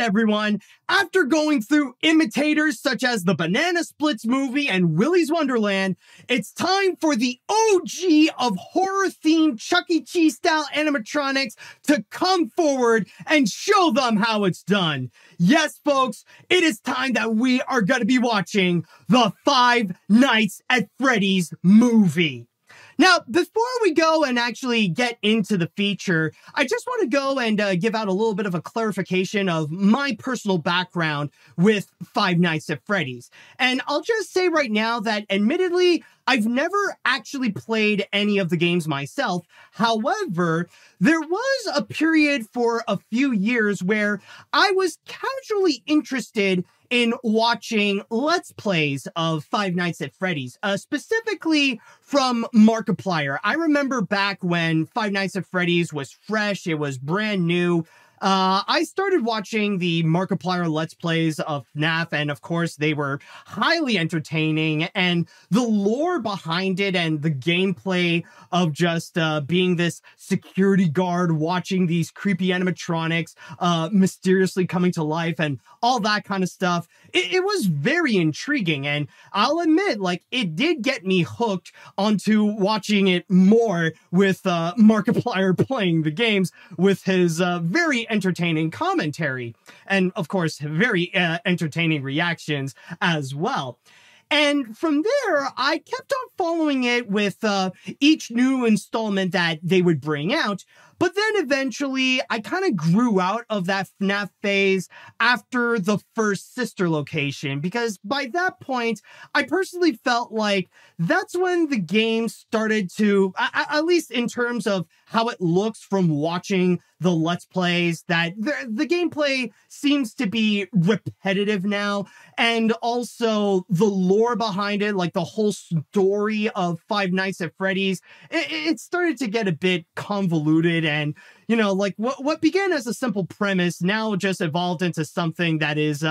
everyone. After going through imitators such as the Banana Splits movie and Willy's Wonderland, it's time for the OG of horror-themed Chuck E. Cheese-style animatronics to come forward and show them how it's done. Yes, folks, it is time that we are going to be watching the Five Nights at Freddy's movie. Now, before we go and actually get into the feature, I just want to go and give out a little bit of a clarification of my personal background with Five Nights at Freddy's. And I'll just say right now that, admittedly, I've never actually played any of the games myself. However, there was a period for a few years where I was casually interested in watching Let's Plays of Five Nights at Freddy's, specifically from Markiplier. I remember back when Five Nights at Freddy's was fresh, it was brand new. I started watching the Markiplier Let's Plays of FNAF, and of course they were highly entertaining, and the lore behind it and the gameplay of just being this security guard watching these creepy animatronics mysteriously coming to life and all that kind of stuff, it was very intriguing, and I'll admit, like, it did get me hooked onto watching it more with Markiplier playing the games with his very entertaining commentary, and of course very entertaining reactions as well. And from there, I kept on following it with each new installment that they would bring out. But then eventually, I kind of grew out of that FNAF phase after the first sister location, because by that point, I personally felt like that's when the game started to, at least in terms of how it looks from watching the Let's Plays, that the gameplay seems to be repetitive now, and also the lore behind it, like the whole story of Five Nights at Freddy's, it started to get a bit convoluted, and you know, like what began as a simple premise now just evolved into something that is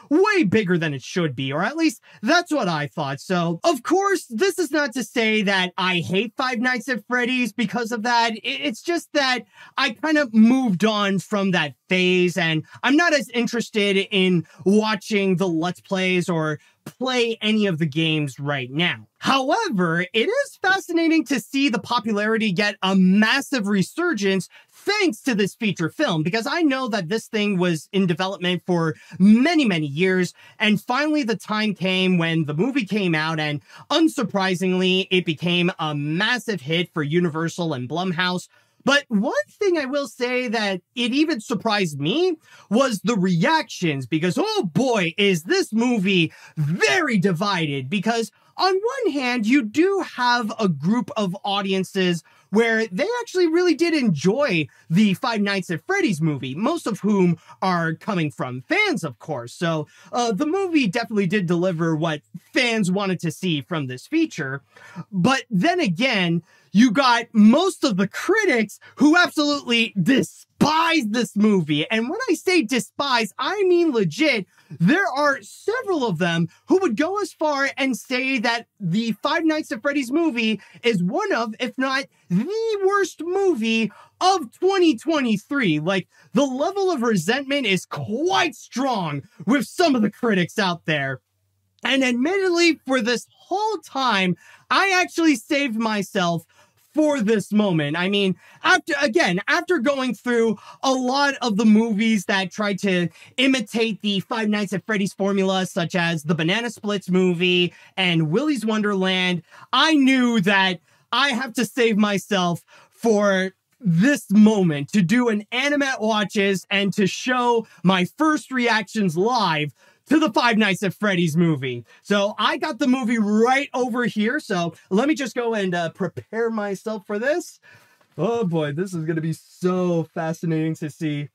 way bigger than it should be, or at least that's what I thought. So, of course, this is not to say that I hate Five Nights at Freddy's because of that. It's just that I kind of moved on from that phase, and I'm not as interested in watching the Let's Plays or play any of the games right now. However, it is fascinating to see the popularity get a massive resurgence thanks to this feature film, because I know that this thing was in development for many, many years, and finally the time came when the movie came out, and unsurprisingly, it became a massive hit for Universal and Blumhouse. But one thing I will say that it even surprised me was the reactions, because oh boy, is this movie very divided, because on one hand, you do have a group of audiences where they actually really did enjoy the Five Nights at Freddy's movie, most of whom are coming from fans, of course. So the movie definitely did deliver what fans wanted to see from this feature. But then again, you got most of the critics who absolutely despise this movie. And when I say despise, I mean legit. There are several of them who would go as far and say that the Five Nights at Freddy's movie is one of, if not the worst movie of 2023. Like, the level of resentment is quite strong with some of the critics out there. And admittedly, for this whole time, I actually saved myself for this moment. I mean, after going through a lot of the movies that tried to imitate the Five Nights at Freddy's formula, such as the Banana Splits movie and Willy's Wonderland, I knew that I have to save myself for this moment to do an AniMat watches and to show my first reactions live to the Five Nights at Freddy's movie. So I got the movie right over here. So let me just go and prepare myself for this. Oh boy, this is going to be so fascinating to see.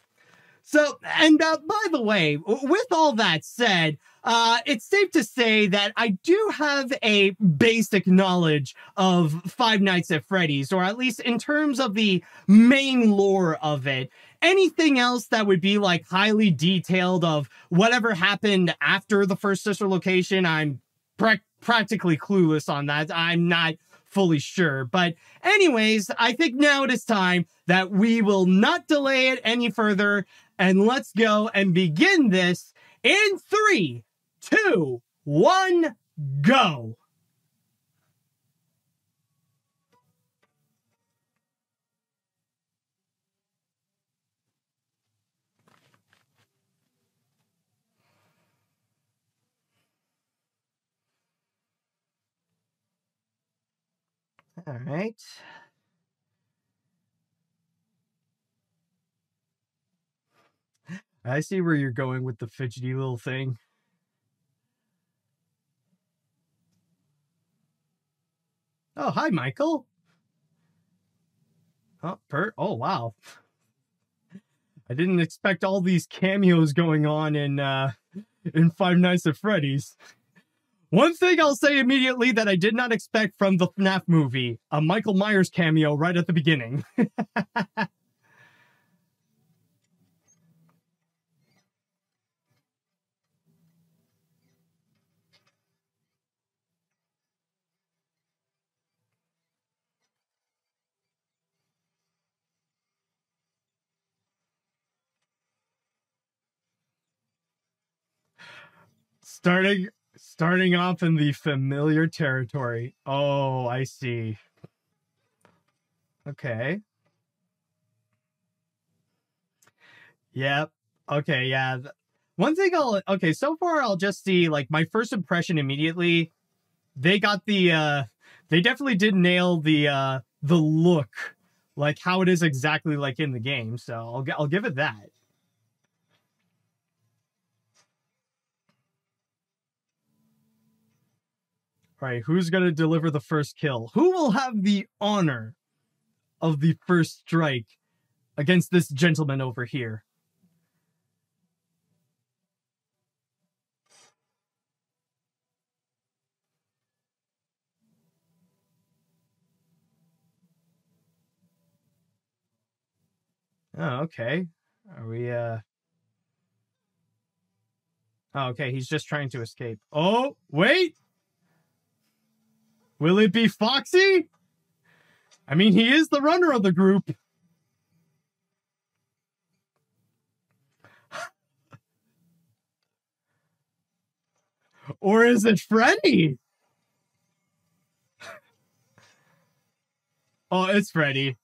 So, and by the way, with all that said, it's safe to say that I do have a basic knowledge of Five Nights at Freddy's, or at least in terms of the main lore of it. Anything else that would be like highly detailed of whatever happened after the first sister location, I'm practically clueless on that. I'm not fully sure. But anyways, I think now it is time that we will not delay it any further And let's go and begin this in 3, 2, 1, go. All right. I see where you're going with the fidgety little thing. Oh, hi, Michael. Oh, wow. I didn't expect all these cameos going on in Five Nights at Freddy's. One thing I'll say immediately that I did not expect from the FNAF movie, a Michael Myers cameo right at the beginning. Starting off in the familiar territory. Oh, I see. Okay. Yep. Okay, yeah. One thing okay, so far I'll just see, like, my first impression immediately, they got they definitely did nail the look, like how it is exactly like in the game, so I'll give it that. All right, who's going to deliver the first kill? Who will have the honor of the first strike against this gentleman over here? Oh, okay. Are we, Oh, okay, he's just trying to escape. Oh, wait! Will it be Foxy? I mean, he is the runner of the group. Or is it Freddy? Oh, it's Freddy.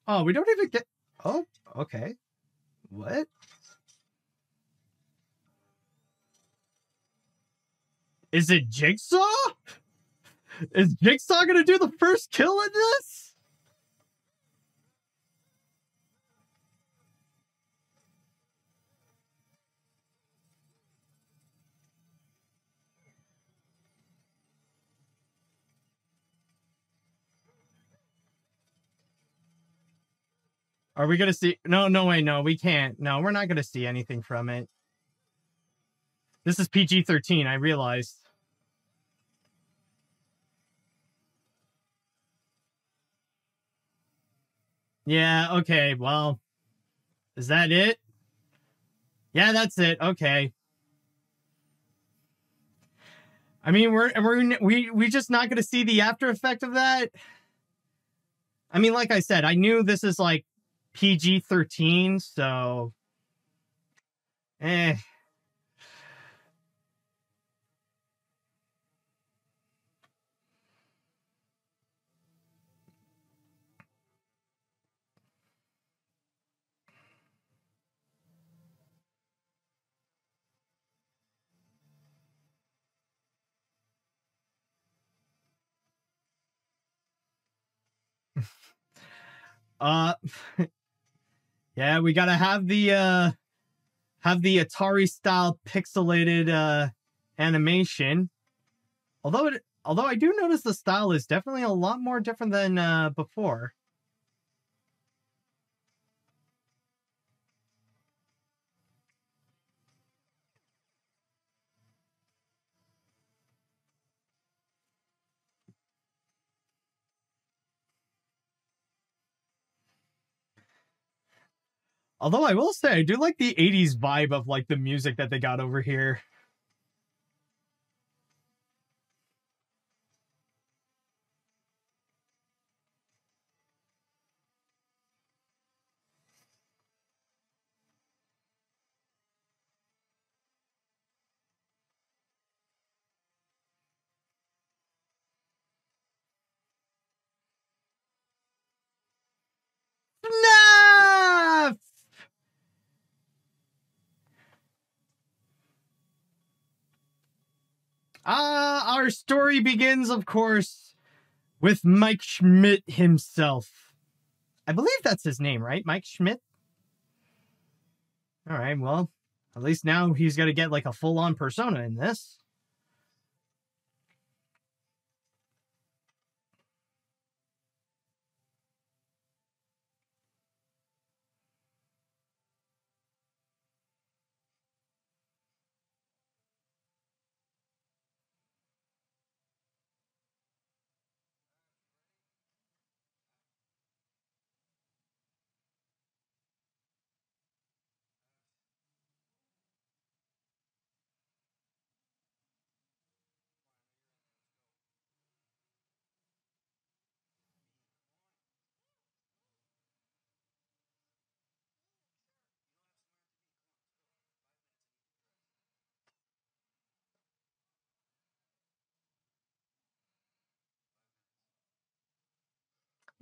Oh, we don't even get... Oh, okay. What? Is it Jigsaw? Is Jigsaw gonna do the first kill in this? Are we gonna see... No, wait, no, we can't. No, we're not gonna see anything from it. This is PG-13, I realized. Yeah, okay, well... Is that it? Yeah, that's it. Okay. I mean, we just not gonna see the after effect of that? I mean, like I said, I knew this is like PG-13, so... Eh. Uh... Yeah, we gotta have the Atari style pixelated animation. Although I do notice the style is definitely a lot more different than before. Although I will say I do like the 80s vibe of like the music that they got over here. Our story begins, of course, with Mike Schmidt himself. I believe that's his name, right? Mike Schmidt? All right, well, at least now he's going to get like a full-on persona in this.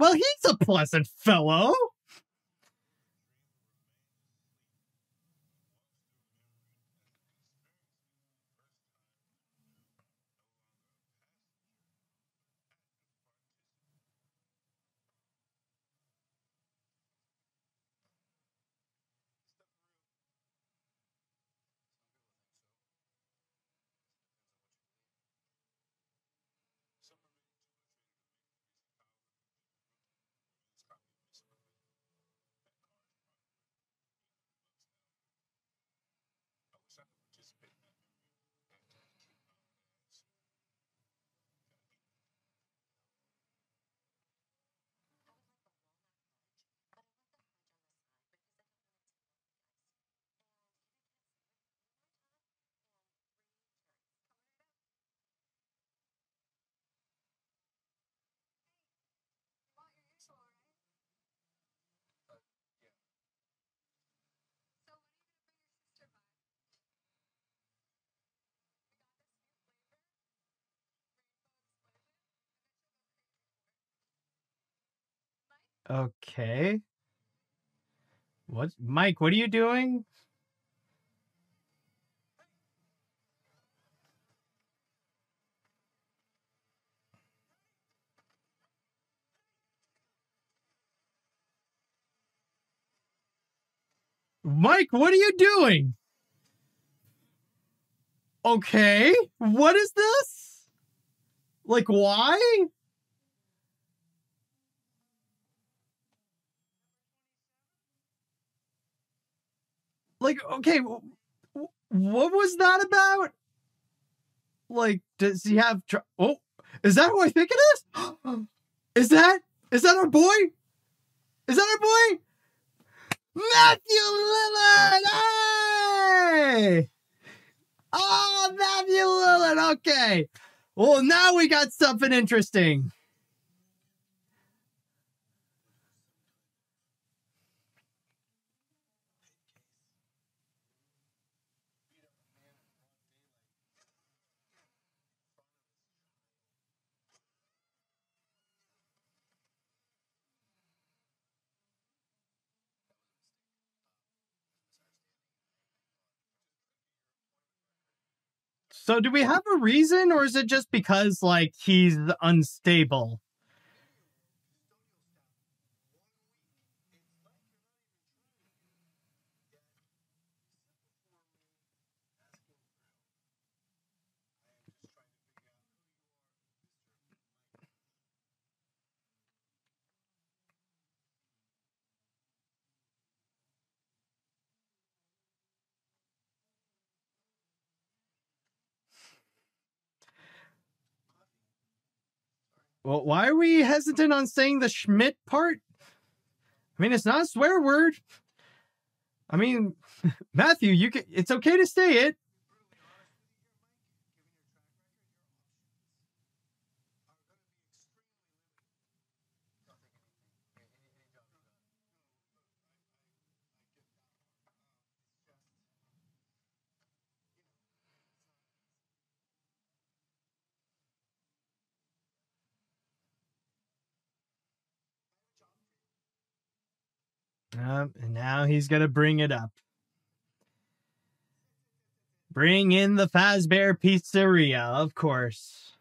Well, he's a pleasant fellow. Okay. What, Mike, what are you doing? Mike, what are you doing? Okay. What is this? Like, why? Like, okay, what was that about? Like, does he have? Oh, is that who I think it is? Is that our boy? Is that our boy? Matthew Lillard! Hey! Oh, Matthew Lillard. Okay. Well, now we got something interesting. So do we have a reason, or is it just because, like, he's unstable? Well, why are we hesitant on saying the Schmidt part? I mean, it's not a swear word. I mean, Matthew, you can, it's okay to say it. And now he's going to bring it up. Bring in the Fazbear Pizzeria, of course.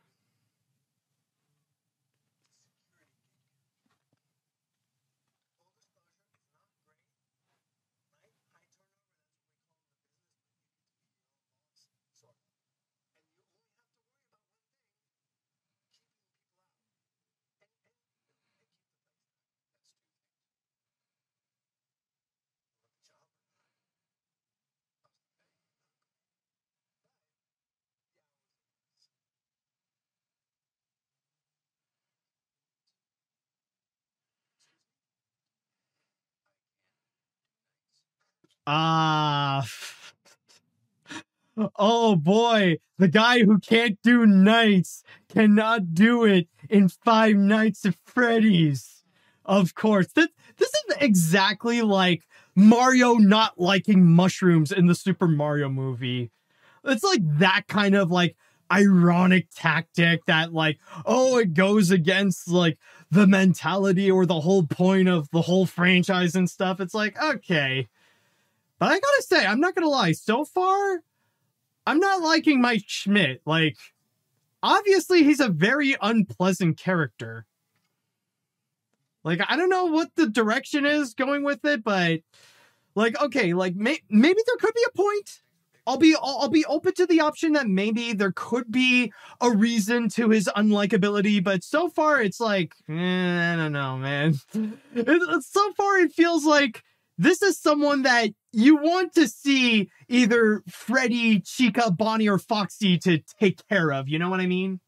Ah. Oh boy, the guy who can't do nights cannot do it in Five Nights at Freddy's. Of course. This is exactly like Mario not liking mushrooms in the Super Mario movie. It's like that kind of like ironic tactic that like, oh, it goes against like the mentality or the whole point of the whole franchise and stuff. It's like, okay. But I gotta say, I'm not gonna lie, so far, I'm not liking Mike Schmidt. Like, obviously, he's a very unpleasant character. Like, I don't know what the direction is going with it, but like, okay, like maybe there could be a point. I'll be open to the option that maybe there could be a reason to his unlikability, but so far it's like, I don't know, man. So far it feels like this is someone that you want to see either Freddy, Chica, Bonnie, or Foxy to take care of. You know what I mean?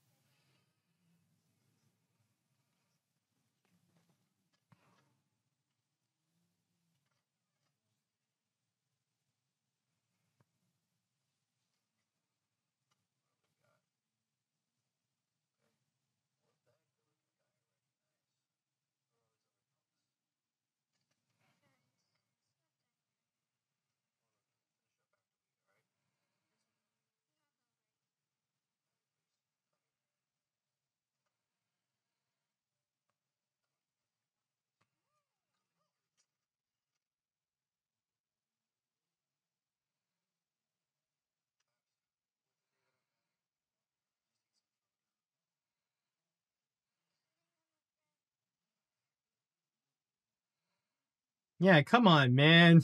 Yeah, come on, man.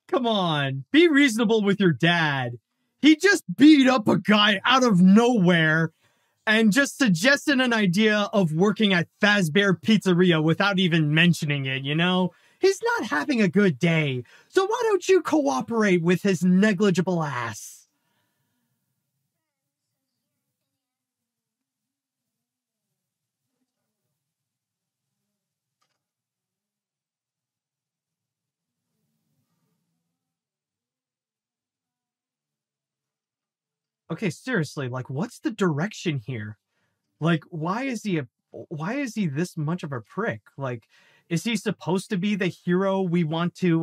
Come on. Be reasonable with your dad. He just beat up a guy out of nowhere and just suggested an idea of working at Fazbear Pizzeria without even mentioning it, you know? He's not having a good day. So why don't you cooperate with his negligible ass? Okay, seriously, like what's the direction here? Like why is he this much of a prick? Like is he supposed to be the hero we want to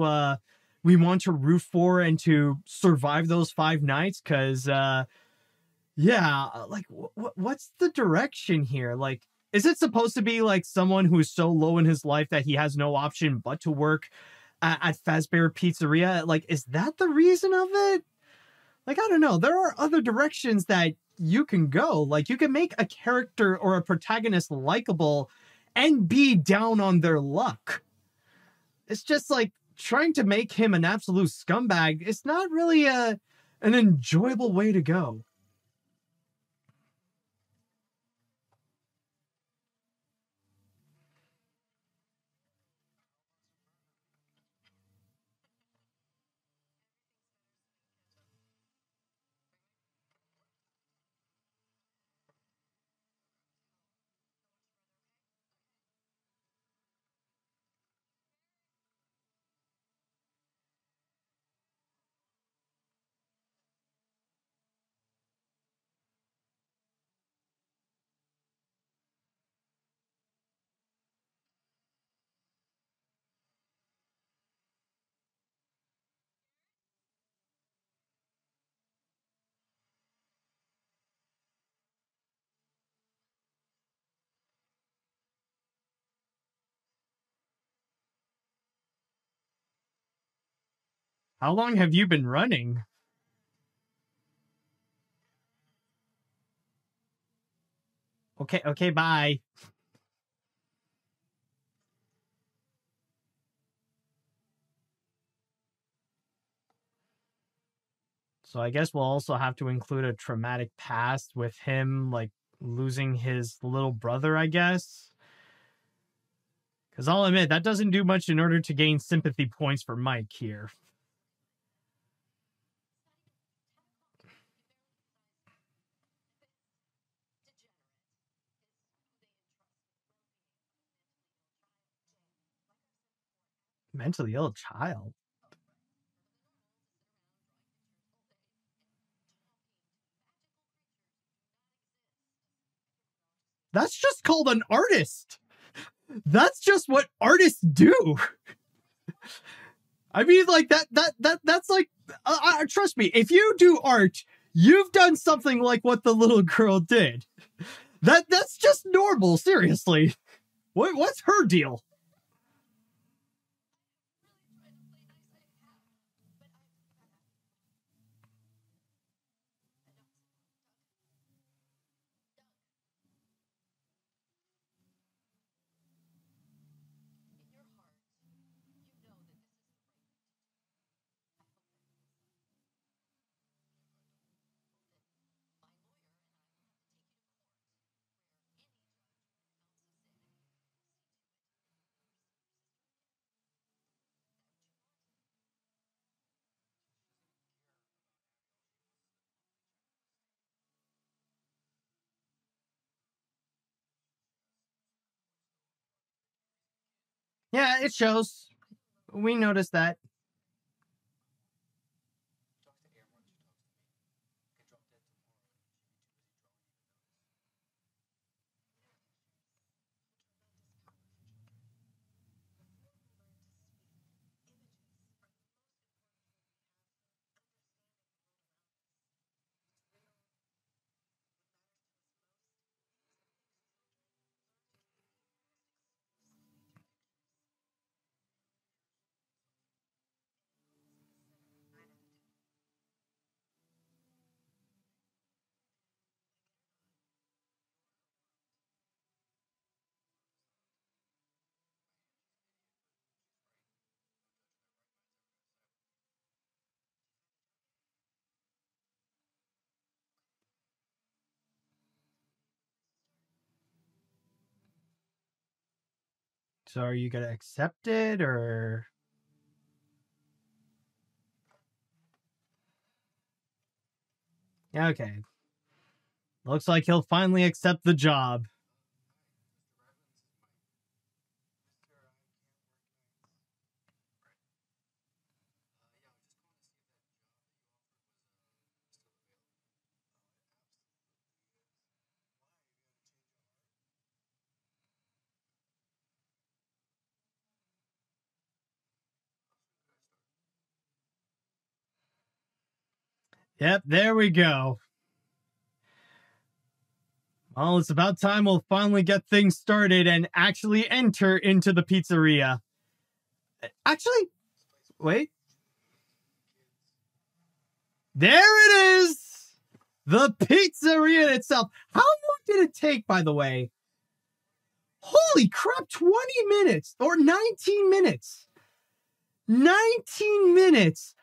root for and to survive those 5 nights cuz yeah, like what's the direction here? Like is it supposed to be like someone who's so low in his life that he has no option but to work at Fazbear Pizzeria? Like is that the reason of it? Like, I don't know. There are other directions that you can go. Like, you can make a character or a protagonist likable and be down on their luck. It's just like trying to make him an absolute scumbag. It's not really an enjoyable way to go. How long have you been running? Okay, okay, bye. So I guess we'll also have to include a traumatic past with him, like, losing his little brother, I guess. Because I'll admit, that doesn't do much in order to gain sympathy points for Mike here. Mentally ill child? That's just called an artist. That's just what artists do. I mean, like that's like, trust me, if you do art, you've done something like what the little girl did. That's just normal, seriously. What's her deal? Yeah, it shows. We noticed that. So are you gonna accept it or? Okay. Looks like he'll finally accept the job. Yep, there we go. Well, it's about time we'll finally get things started and actually enter into the pizzeria. Actually, wait. There it is! The pizzeria itself. How long did it take, by the way? Holy crap, 20 minutes or 19 minutes. 19 minutes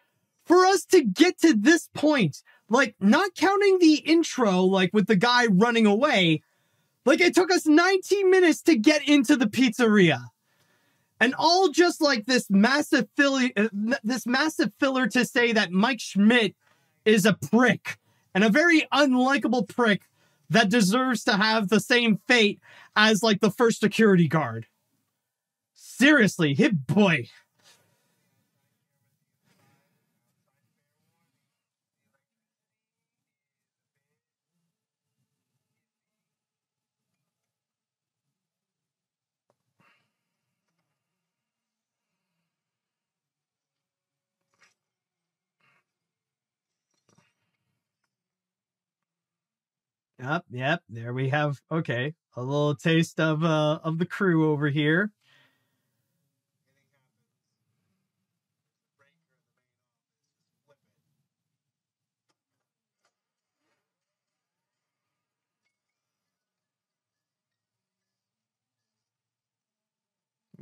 for us to get to this point. Like, not counting the intro, like with the guy running away. Like, it took us 19 minutes to get into the pizzeria. And all just like this massive filler to say that Mike Schmidt is a prick. And a very unlikable prick that deserves to have the same fate as like the first security guard. Seriously, hit boy. Yep. There we have, okay, a little taste of the crew over here.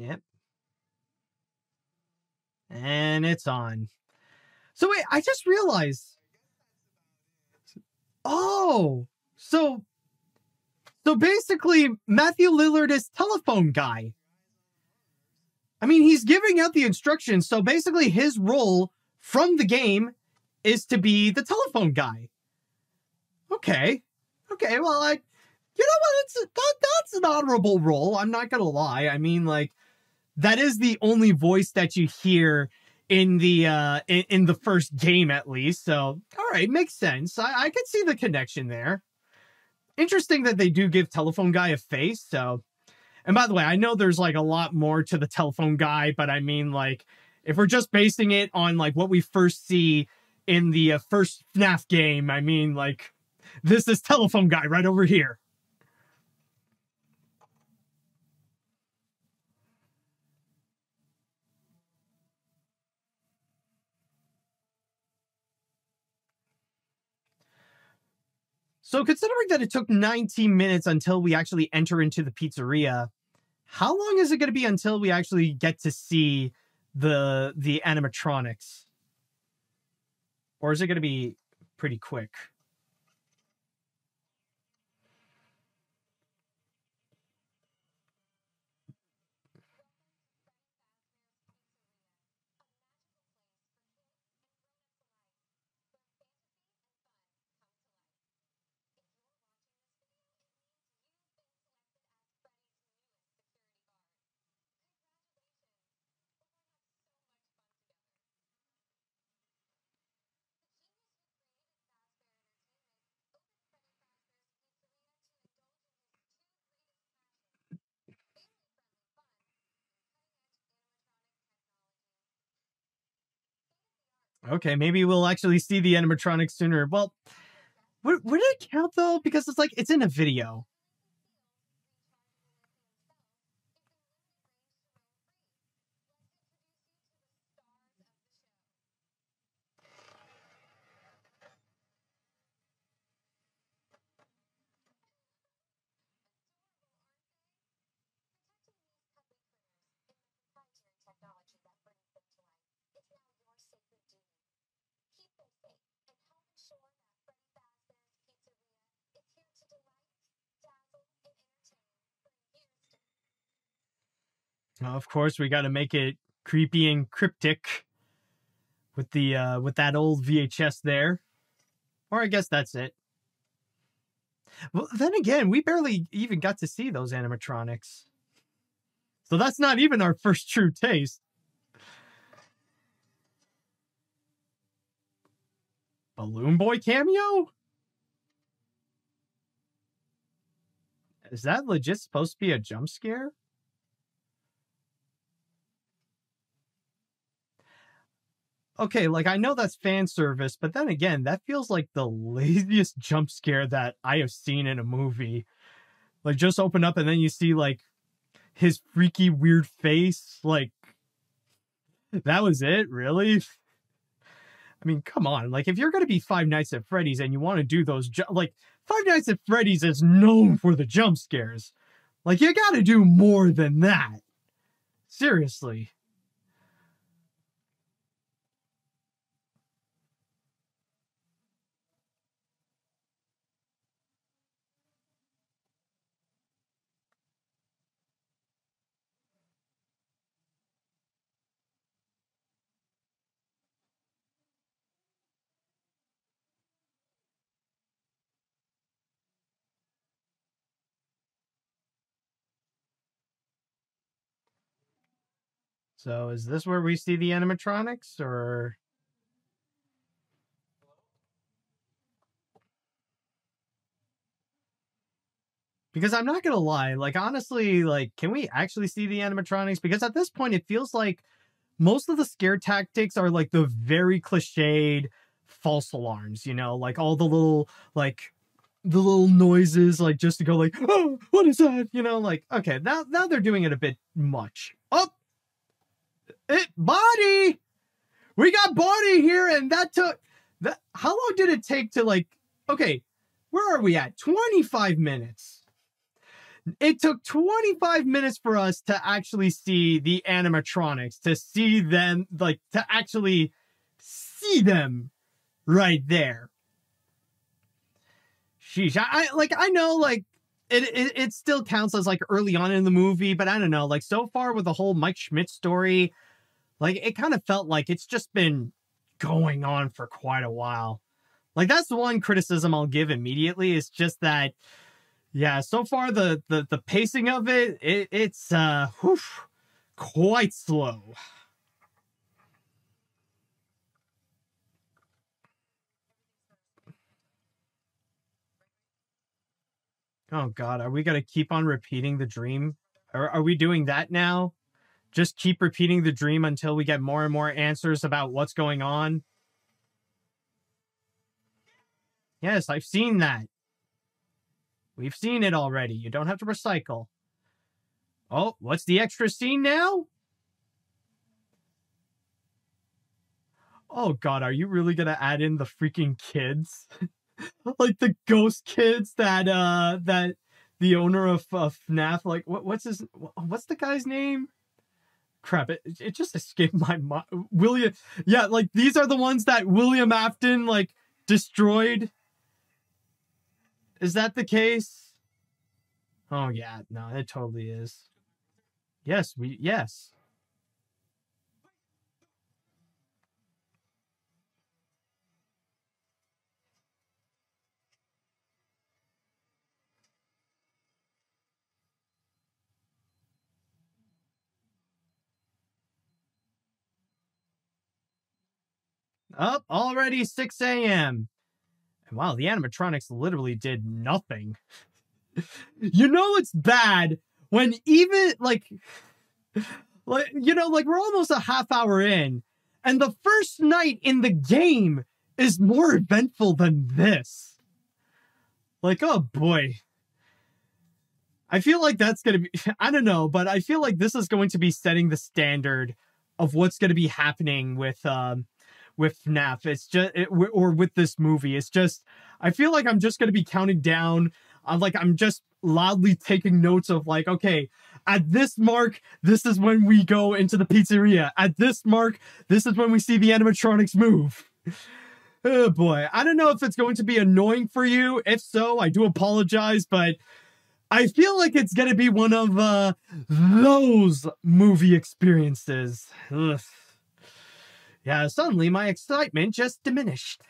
Yep. And it's on. So wait, I just realized. Oh, so basically Matthew Lillard is telephone guy. I mean, he's giving out the instructions. So basically his role from the game is to be the telephone guy. Okay. Okay, well, you know what? That's an honorable role. I'm not going to lie. I mean, like, that is the only voice that you hear in the first game, at least. So, all right, makes sense. I could see the connection there. Interesting that they do give telephone guy a face. So, and by the way, I know there's like a lot more to the telephone guy, but I mean, like, if we're just basing it on like what we first see in the first FNAF game, I mean, like, this is telephone guy right over here. So considering that it took 19 minutes until we actually enter into the pizzeria, how long is it going to be until we actually get to see the animatronics? Or is it going to be pretty quick? Okay, maybe we'll actually see the animatronics sooner. Well, would it count though? Because it's like, it's in a video. Of course, we got to make it creepy and cryptic with the with that old VHS there. Or I guess that's it. Well, then again, we barely even got to see those animatronics. So that's not even our first true taste. Balloon Boy cameo? Is that legit supposed to be a jump scare? Okay, like, I know that's fan service, but then again, that feels like the laziest jump scare that I have seen in a movie. Like, just open up and then you see, like, his freaky weird face. Like, that was it? Really? I mean, come on. Like, if you're going to be Five Nights at Freddy's and you want to do those, like, Five Nights at Freddy's is known for the jump scares. Like, you got to do more than that. Seriously. So is this where we see the animatronics, or? Because I'm not going to lie, like, honestly, like, can we actually see the animatronics? Because at this point, it feels like most of the scare tactics are like the very cliched false alarms, you know, like all the little, like, the little noises, like, just to go like, oh, what is that? You know, like, okay, now they're doing it a bit much. Oh, body! We got body here, and that took, how long did it take to, like, okay, where are we at? 25 minutes. It took 25 minutes for us to actually see the animatronics, to see them, like, to actually see them right there. Sheesh. I know, like, it still counts as, like, early on in the movie, but I don't know, like, so far with the whole Mike Schmidt story, like, it kind of felt like it's just been going on for quite a while. Like, that's the one criticism I'll give immediately, is just that, yeah, so far the pacing of it's quite slow. Oh God, are we gonna keep on repeating the dream? Are we doing that now? Just keep repeating the dream until we get more and more answers about what's going on? Yes, I've seen that. We've seen it already. You don't have to recycle. Oh, what's the extra scene now? Oh God, are you really gonna add in the freaking kids? Like the ghost kids that the owner of FNAF, like what's the guy's name? Crap, it just escaped my mind. William, yeah, like these are the ones that William Afton like destroyed. Is that the case? Oh yeah, no, it totally is. Yes. Up already 6 a.m. And wow, the animatronics literally did nothing. You know it's bad when even like like we're almost a half hour in, and the first night in the game is more eventful than this. Like, oh boy. I feel like that's gonna be I don't know, but I feel like this is going to be setting the standard of what's gonna be happening with FNAF. It's just or with this movie. It's just I feel like I'm just gonna be counting down. I'm just loudly taking notes of like, okay, at this mark, this is when we go into the pizzeria. At this mark, this is when we see the animatronics move. Oh boy, I don't know if it's going to be annoying for you. If so, I do apologize, but I feel like it's gonna be one of those movie experiences. Ugh. Yeah, suddenly my excitement just diminished.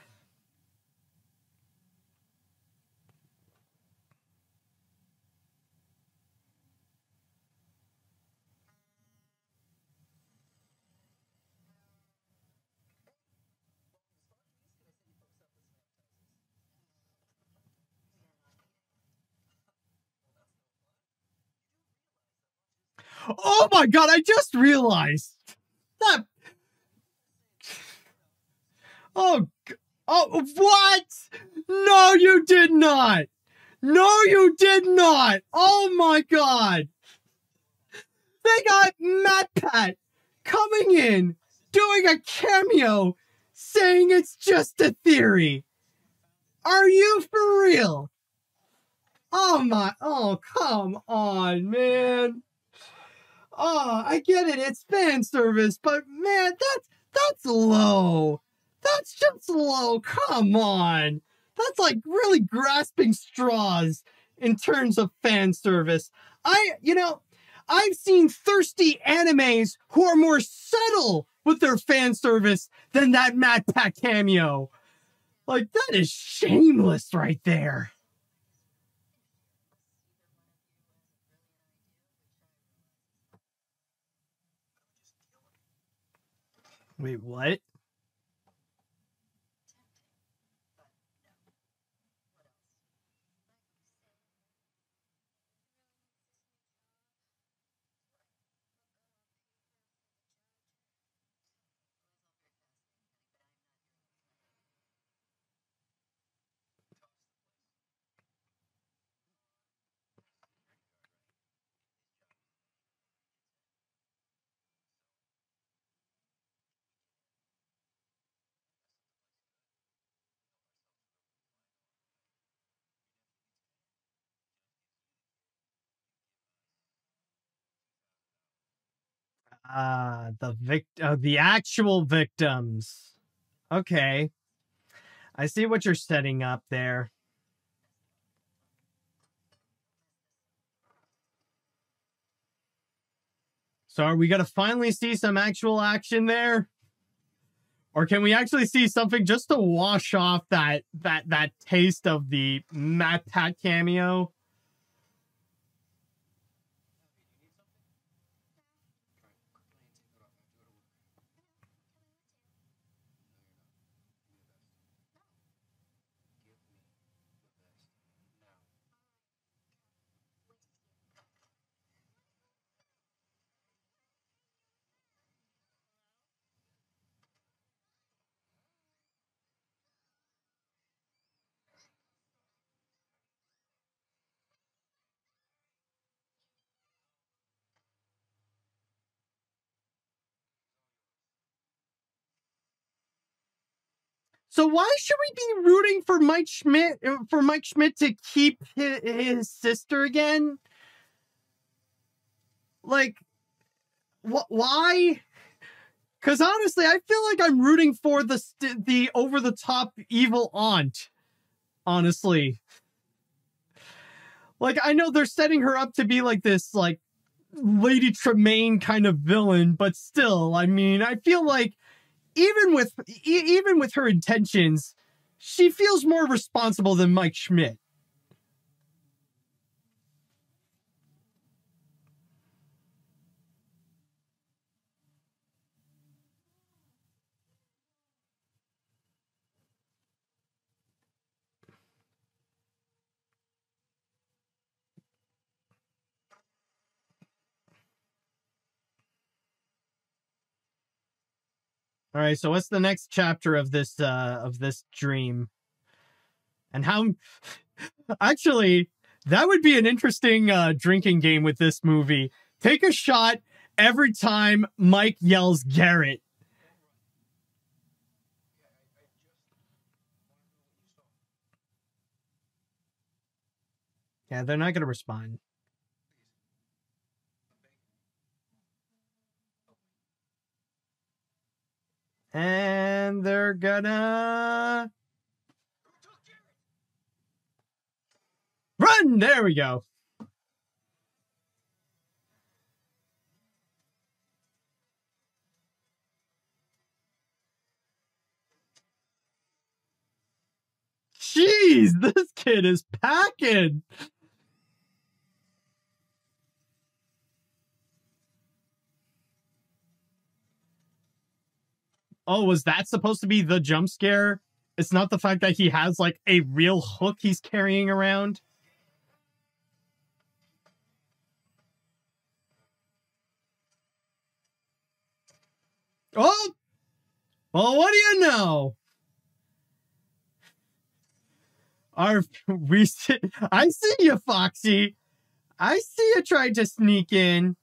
Oh my God, I just realized that. Oh, oh, what? No, you did not. No, you did not. Oh my God. They got MatPat coming in, doing a cameo, saying it's just a theory. Are you for real? Oh my, oh, come on, man. Oh, I get it, it's fan service, but man, that's low. That's just low. Come on. That's like really grasping straws in terms of fan service. I've seen thirsty animes who are more subtle with their fan service than that MatPat cameo. Like, that is shameless right there. Wait, what? The actual victims. Okay. I see what you're setting up there. So are we going to finally see some actual action there? Or can we actually see something just to wash off that taste of the Matt Pat cameo? So why should we be rooting for Mike Schmidt to keep his sister again? Like, why? Because honestly, I feel like I'm rooting for the over the top evil aunt. Honestly, like I know they're setting her up to be like this like Lady Tremaine kind of villain, but still, I mean, I feel like even with her intentions, she feels more responsible than Mike Schmidt. All right, so what's the next chapter of this dream? And how actually that would be an interesting drinking game with this movie. Take a shot every time Mike yells Garrett. Yeah, they're not going to respond. And they're gonna run. There we go. Jeez, this kid is packing. Oh, was that supposed to be the jump scare? It's not the fact that he has like a real hook he's carrying around. Oh, well, what do you know? I see you, Foxy. I see you tried to sneak in.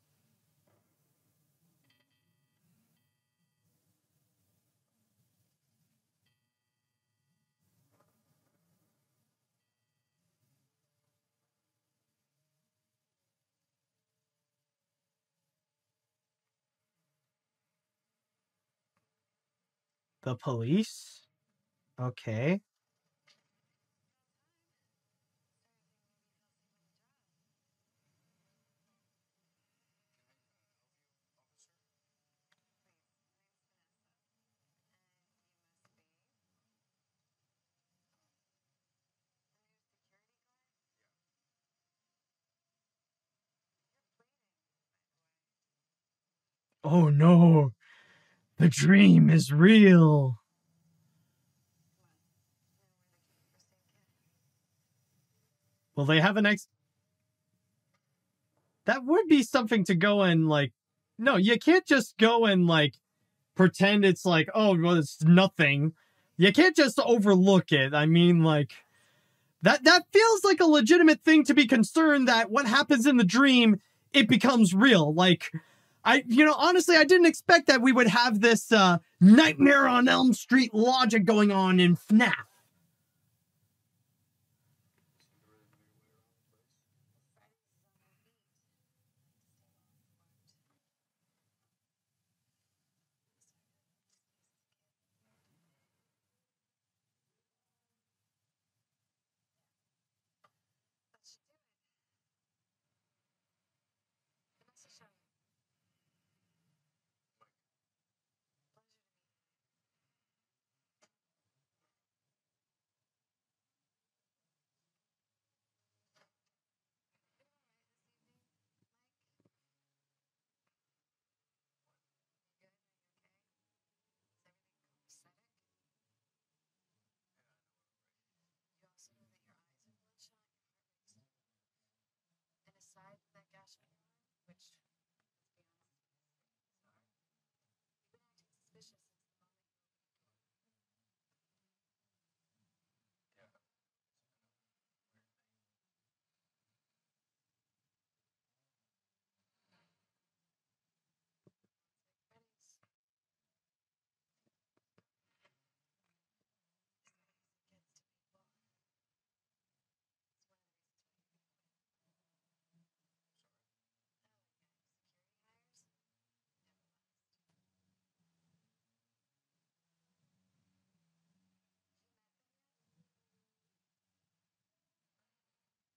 The police? Okay. Oh no, the dream is real. Will they have an ex? That would be something to go and like. No, you can't just go and like pretend it's like, oh, well, it's nothing. You can't just overlook it. I mean, like that feels like a legitimate thing to be concerned that what happens in the dream, it becomes real. Like, honestly, I didn't expect that we would have this Nightmare on Elm Street logic going on in FNAF.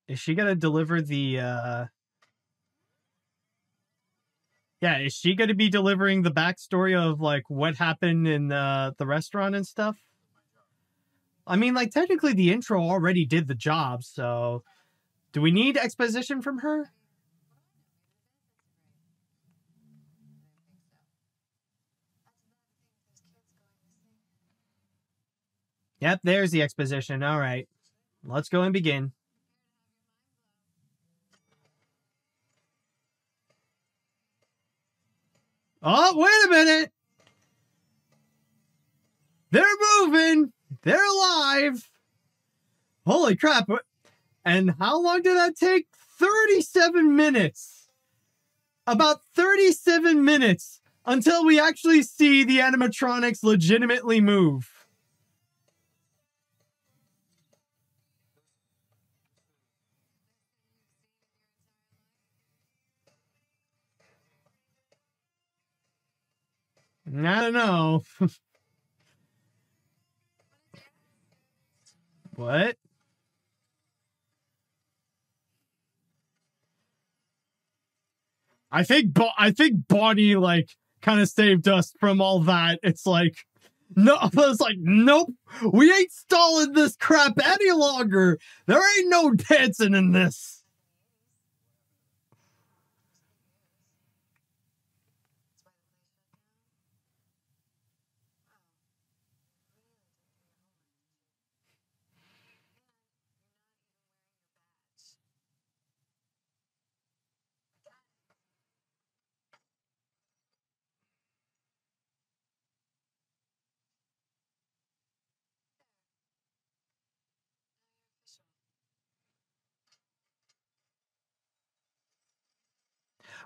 Is she gonna deliver the, yeah, is she gonna be delivering the backstory of, like, what happened in the restaurant and stuff? I mean, like, technically the intro already did the job, so... Do we need exposition from her? Yep, there's the exposition. All right. Let's go and begin. Oh, wait a minute. They're moving. They're alive. Holy crap. And how long did that take? 37 minutes. About 37 minutes until we actually see the animatronics legitimately move. I don't know. What? I think Bonnie, like, kind of saved us from all that. It's like, no, I was like, nope, we ain't stalling this crap any longer. There ain't no dancing in this.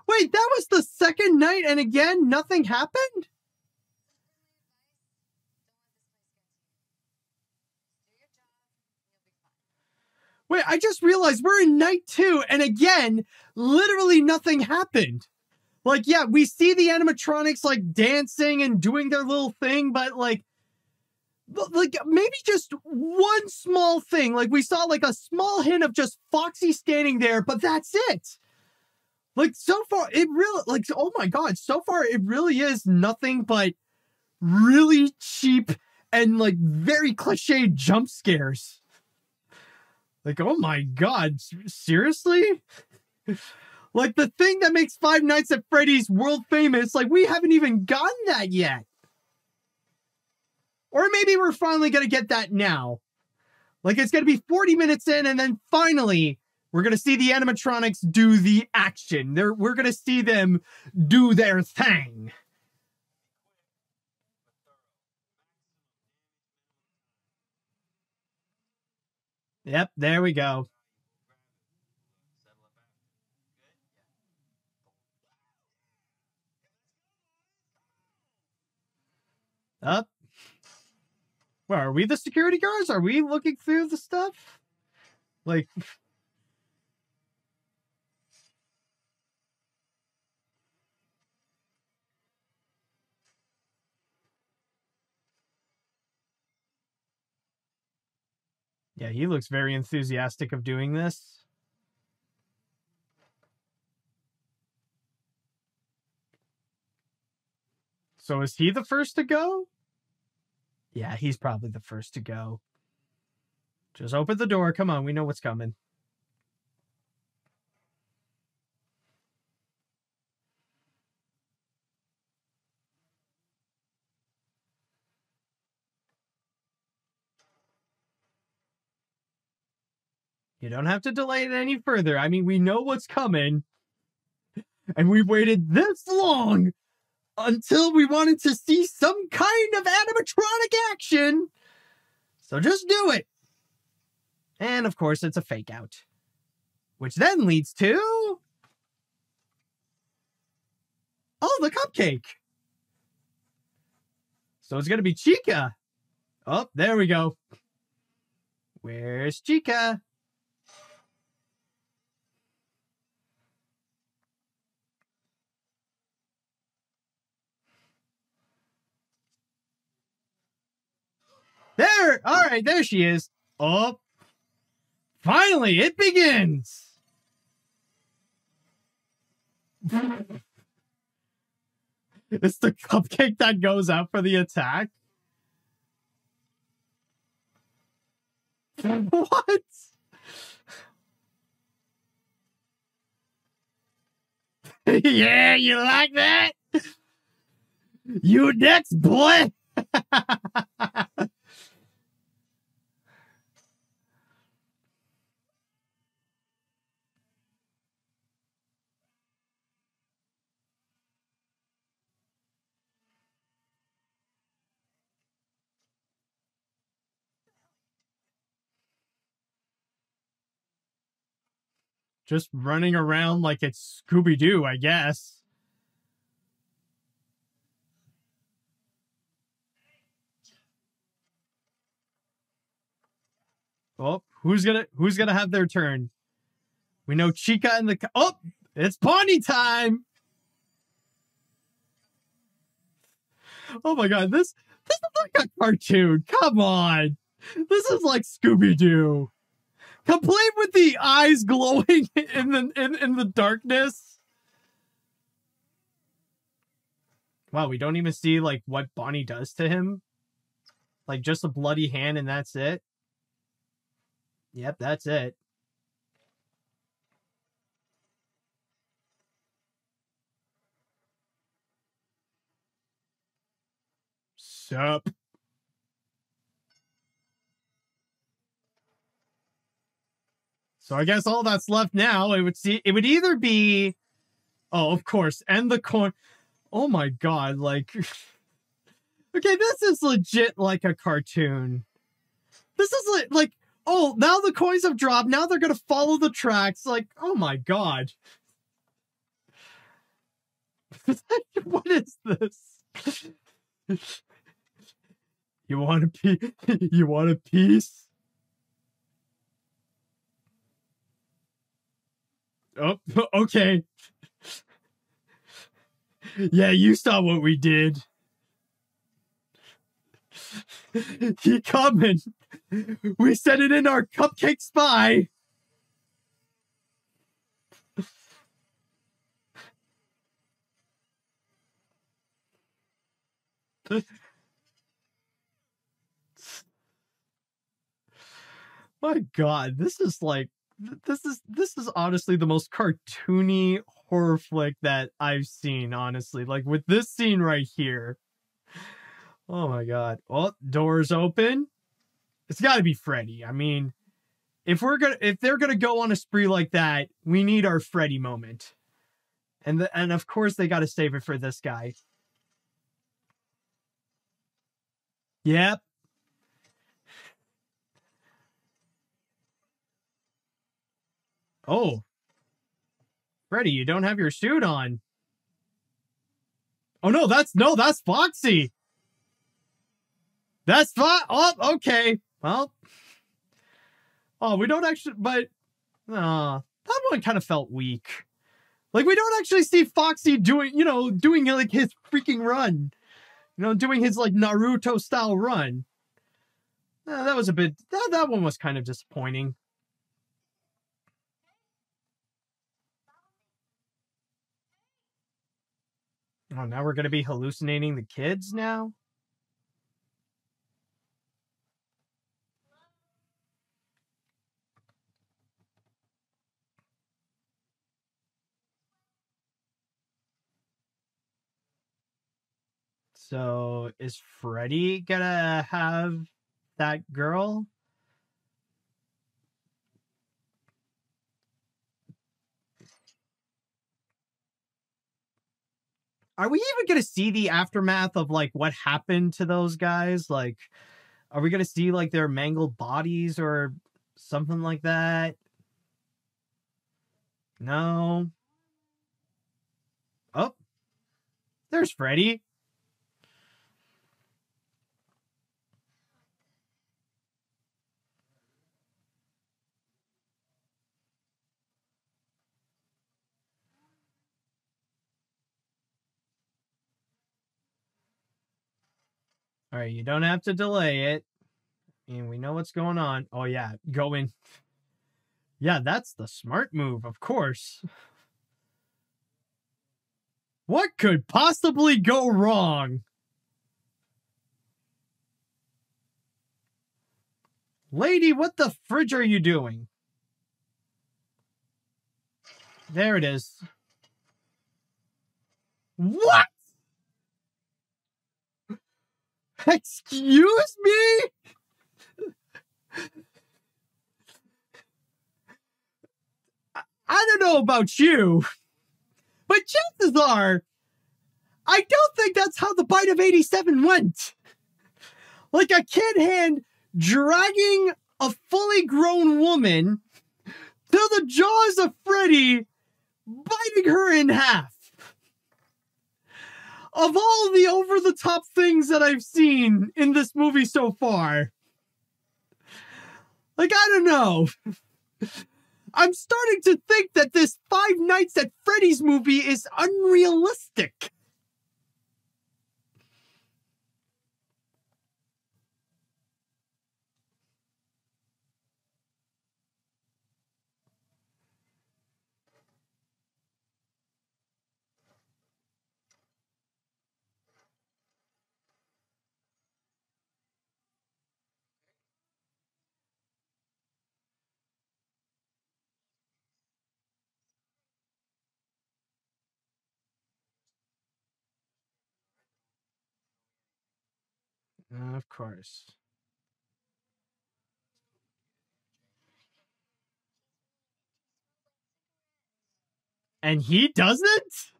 Wait, that was the second night, and again, nothing happened? Wait, I just realized we're in night 2, and again, literally nothing happened. Like, yeah, we see the animatronics, like, dancing and doing their little thing, but, like, maybe just one small thing. Like, we saw, like, a small hint of just Foxy standing there, but that's it. Like, so far, it really, like, oh my god, so far, it really is nothing but really cheap and, like, very cliched jump scares. Like, oh my god, seriously? Like, the thing that makes Five Nights at Freddy's world famous, like, we haven't even gotten that yet. Or maybe we're finally gonna get that now. Like, it's gonna be 40 minutes in, and then finally, we're gonna see the animatronics do the action. We're gonna see them do their thing. Yep, there we go. Up. Well, are we the security guards? Are we looking through the stuff? Like... Yeah, he looks very enthusiastic of doing this. So is he the first to go? Yeah, he's probably the first to go. Just open the door. Come on, we know what's coming. You don't have to delay it any further. I mean, we know what's coming. And we've waited this long until we wanted to see some kind of animatronic action. So just do it. And of course, it's a fake out. Which then leads to... oh, the cupcake. So it's going to be Chica. Oh, there we go. Where's Chica? There! All right, there she is. Oh, finally, it begins. It's the cupcake that goes out for the attack. What? Yeah, you like that? You next, boy. Just running around like it's Scooby-Doo, I guess. Oh, who's gonna have their turn? We know Chica and the... oh, it's pony time. Oh my god, this is like a cartoon. Come on. This is like Scooby-Doo. Complete with the eyes glowing in the darkness. Wow, we don't even see like what Bonnie does to him. Like just a bloody hand and that's it. Yep, that's it. Sup. So I guess all that's left now, it would either be, oh, of course, and the coin. Oh my god, like, okay, this is legit like a cartoon. This is like, oh, now the coins have dropped. Now they're gonna follow the tracks. Like, oh my god. What is this? You want a piece? You want a piece? Oh, okay. Yeah, you saw what we did. He coming. We set it in our cupcake spy. My god, this is like this is honestly the most cartoony horror flick that I've seen, honestly. Like with this scene right here. Oh my god. Oh, doors open. It's got to be Freddy. I mean, if they're gonna go on a spree like that, we need our Freddy moment. And of course they got to save it for this guy. Yep. Oh. Freddy, you don't have your suit on. Oh no, that's Foxy. That's fine. Oh, okay. Well. Oh, we don't actually, but that one kind of felt weak. Like, we don't actually see Foxy doing like his freaking run. Doing his like Naruto style run. That was a bit, that one was kind of disappointing. Oh, now we're going to be hallucinating the kids now? So, is Freddy gonna have that girl? Are we even going to see the aftermath of, like, what happened to those guys? Like, are we going to see, like, their mangled bodies or something like that? No. Oh, there's Freddy. All right, you don't have to delay it. And we know what's going on. Oh, yeah, go in. Yeah, that's the smart move, of course. What could possibly go wrong? Lady, what the fridge are you doing? There it is. What? Excuse me? I don't know about you, but chances are, I don't think that's how the bite of 87 went. Like a kid hand dragging a fully grown woman to the jaws of Freddy, biting her in half. Of all the over-the-top things that I've seen in this movie so far, like, I don't know. I'm starting to think that this Five Nights at Freddy's movie is unrealistic. Of course. And he doesn't?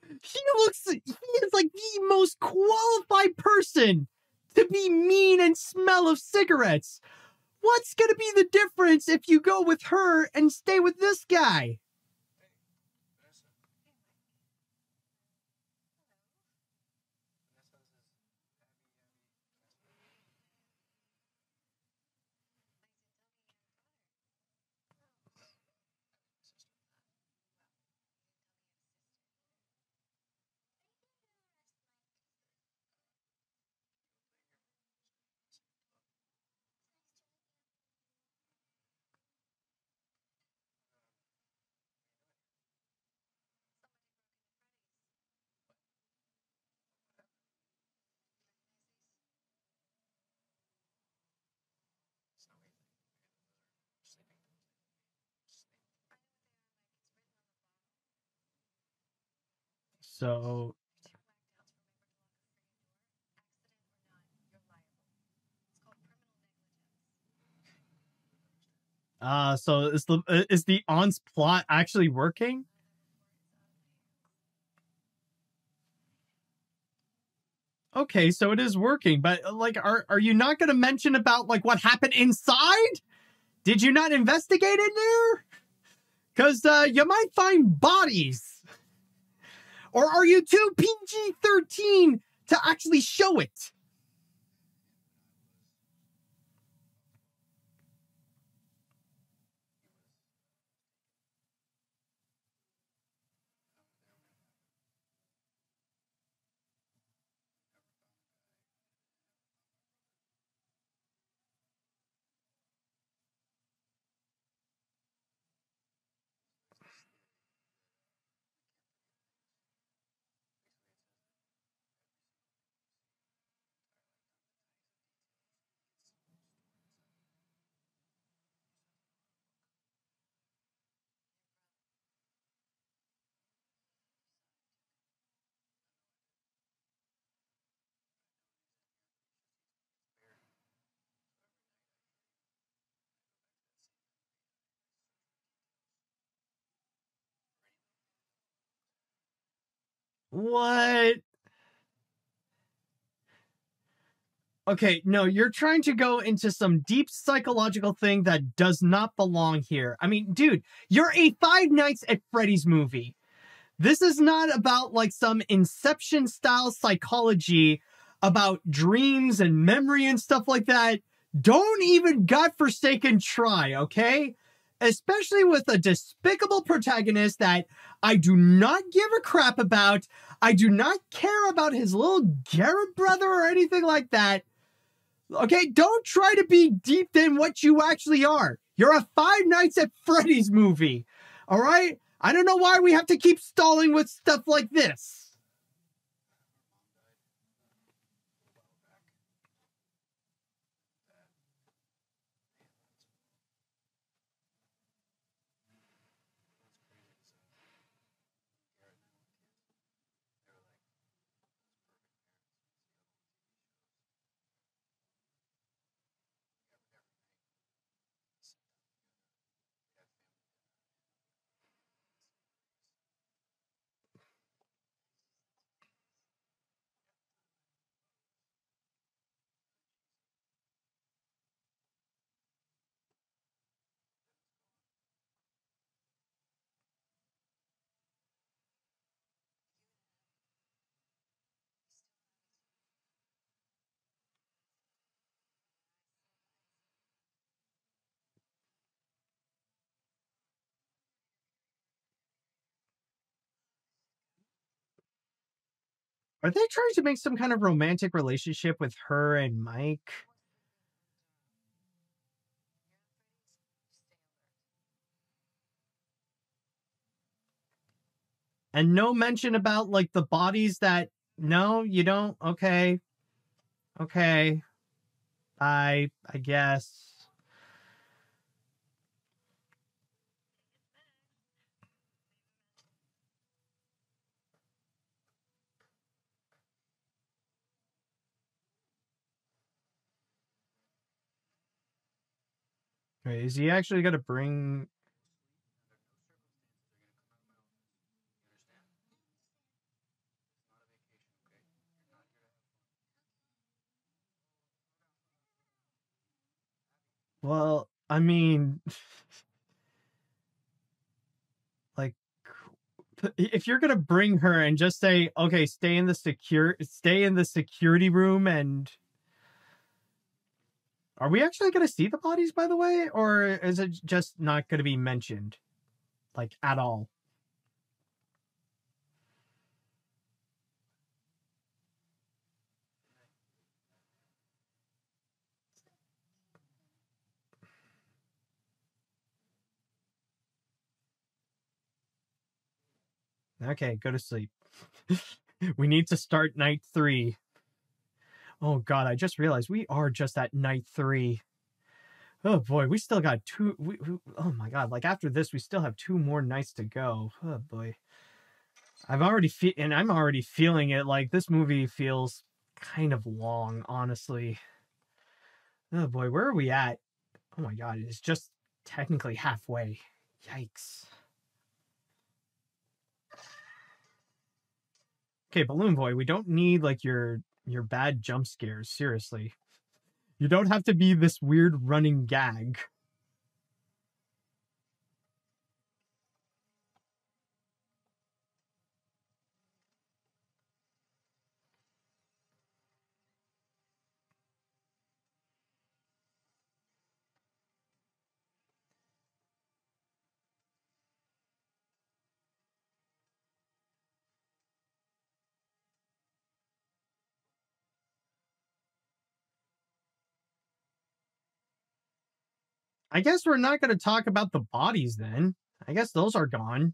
He is like the most qualified person to be mean and smell of cigarettes. What's gonna be the difference if you go with her and stay with this guy? So, so is the aunt's plot actually working? Okay, so it is working, but like, are you not going to mention about like what happened inside? Did you not investigate in there? Because you might find bodies. Or are you too PG-13 to actually show it? What? Okay, no, you're trying to go into some deep psychological thing that does not belong here. I mean, dude, you're a Five Nights at Freddy's movie. This is not about like some Inception style psychology about dreams and memory and stuff like that. Don't even godforsaken try, okay? Especially with a despicable protagonist that I do not give a crap about. I do not care about his little Garrett brother or anything like that. Okay, don't try to be deep than what you actually are. You're a Five Nights at Freddy's movie. All right? I don't know why we have to keep stalling with stuff like this. Are they trying to make some kind of romantic relationship with her and Mike? And no mention about like the bodies that no, you don't. Okay. Okay. I guess. Wait, is he actually gonna bring well, I mean like if you're gonna bring her and just say, okay, stay in the security room and are we actually gonna see the bodies by the way? Or is it just not gonna be mentioned? Like at all? Okay, go to sleep. We need to start night 3. Oh god, I just realized we are just at night 3. Oh boy, we still got two. Oh my god, like after this, we still have 2 more nights to go. Oh boy, I'm already feeling it. Like this movie feels kind of long, honestly. Oh boy, where are we at? Oh my god, it's just technically halfway. Yikes. Okay, Balloon Boy, we don't need like your bad jump scares. Seriously, you don't have to be this weird running gag. I guess we're not going to talk about the bodies then. I guess those are gone.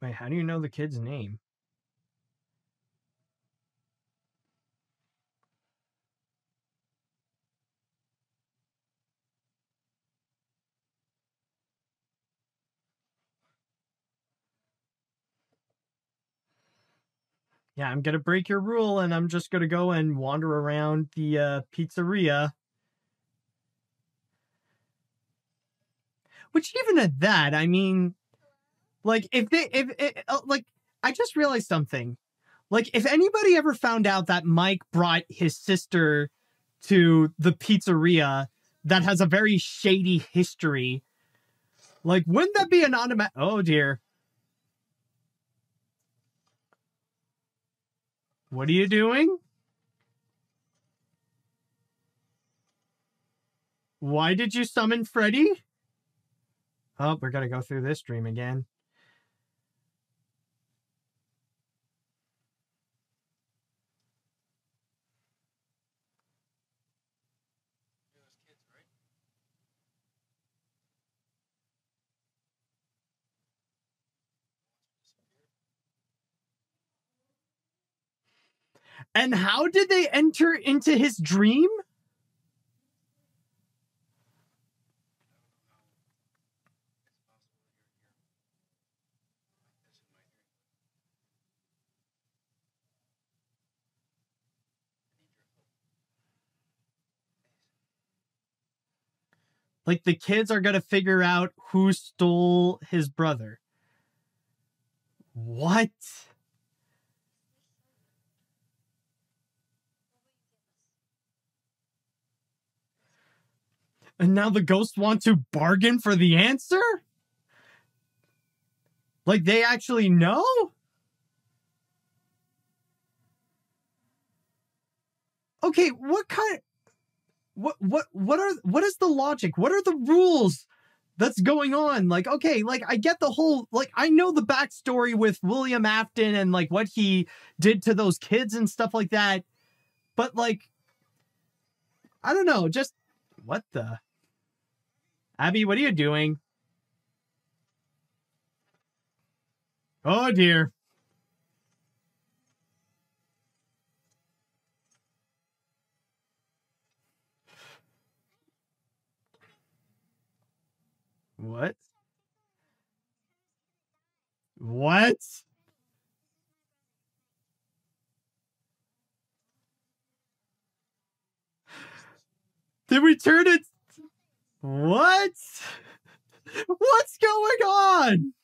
Wait, how do you know the kid's name? Yeah, I'm gonna break your rule and I'm just gonna go and wander around the pizzeria. Which even at that, I mean, like like I just realized something. Like if anybody ever found out that Mike brought his sister to the pizzeria that has a very shady history, like wouldn't that be an automatic? Oh dear. What are you doing? Why did you summon Freddy? Oh, we're gonna go through this dream again. And how did they enter into his dream? Like the kids are gonna figure out who stole his brother. What? And now the ghosts want to bargain for the answer? Like they actually know? Okay, what kind what is the logic? What are the rules that's going on? Like, okay, like I get the whole, like I know the backstory with William Afton and like what he did to those kids and stuff like that. But like, I don't know, just what the Abby, what are you doing? Oh dear. What? What? Did we turn it? What? What's going on?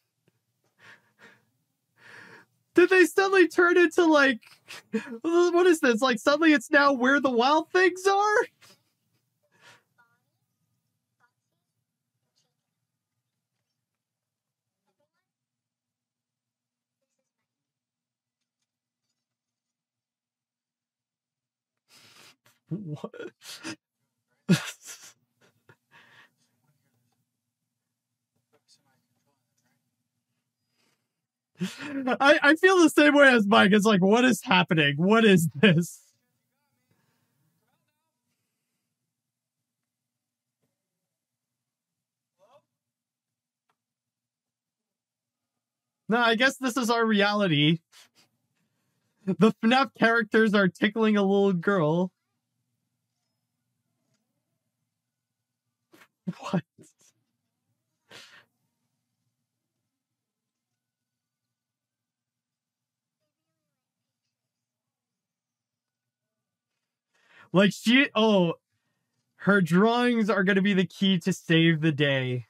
Did they suddenly turn into like, what is this? Like suddenly it's now where the wild things are? What? I feel the same way as Mike. It's like, what is happening? What is this? No, I guess this is our reality. The FNAF characters are tickling a little girl. What? Like her drawings are going to be the key to save the day.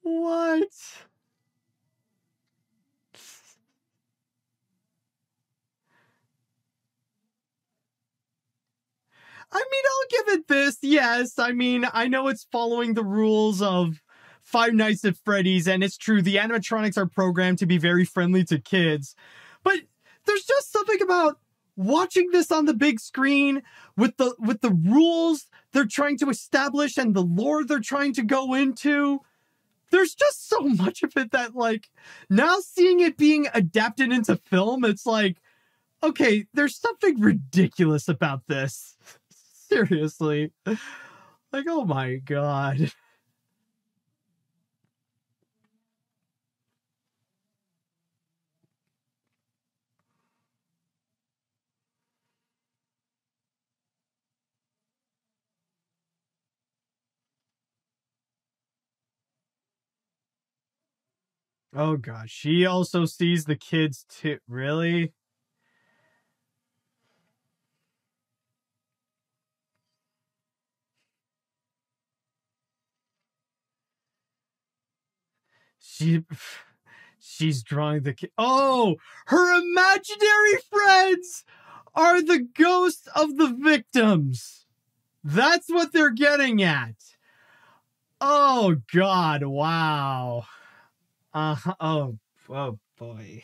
What? I mean, I'll give it this. Yes, I mean, I know it's following the rules of Five Nights at Freddy's, and it's true, the animatronics are programmed to be very friendly to kids. But there's just something about watching this on the big screen with the rules they're trying to establish and the lore they're trying to go into. there's just so much of it that, like, now seeing it being adapted into film, it's like, okay, there's something ridiculous about this. Seriously. Like, oh my god. Oh gosh, she also sees the kids too. Really? She she's drawing the kid. Oh, her imaginary friends are the ghosts of the victims. That's what they're getting at. Oh god, wow. Oh, oh boy.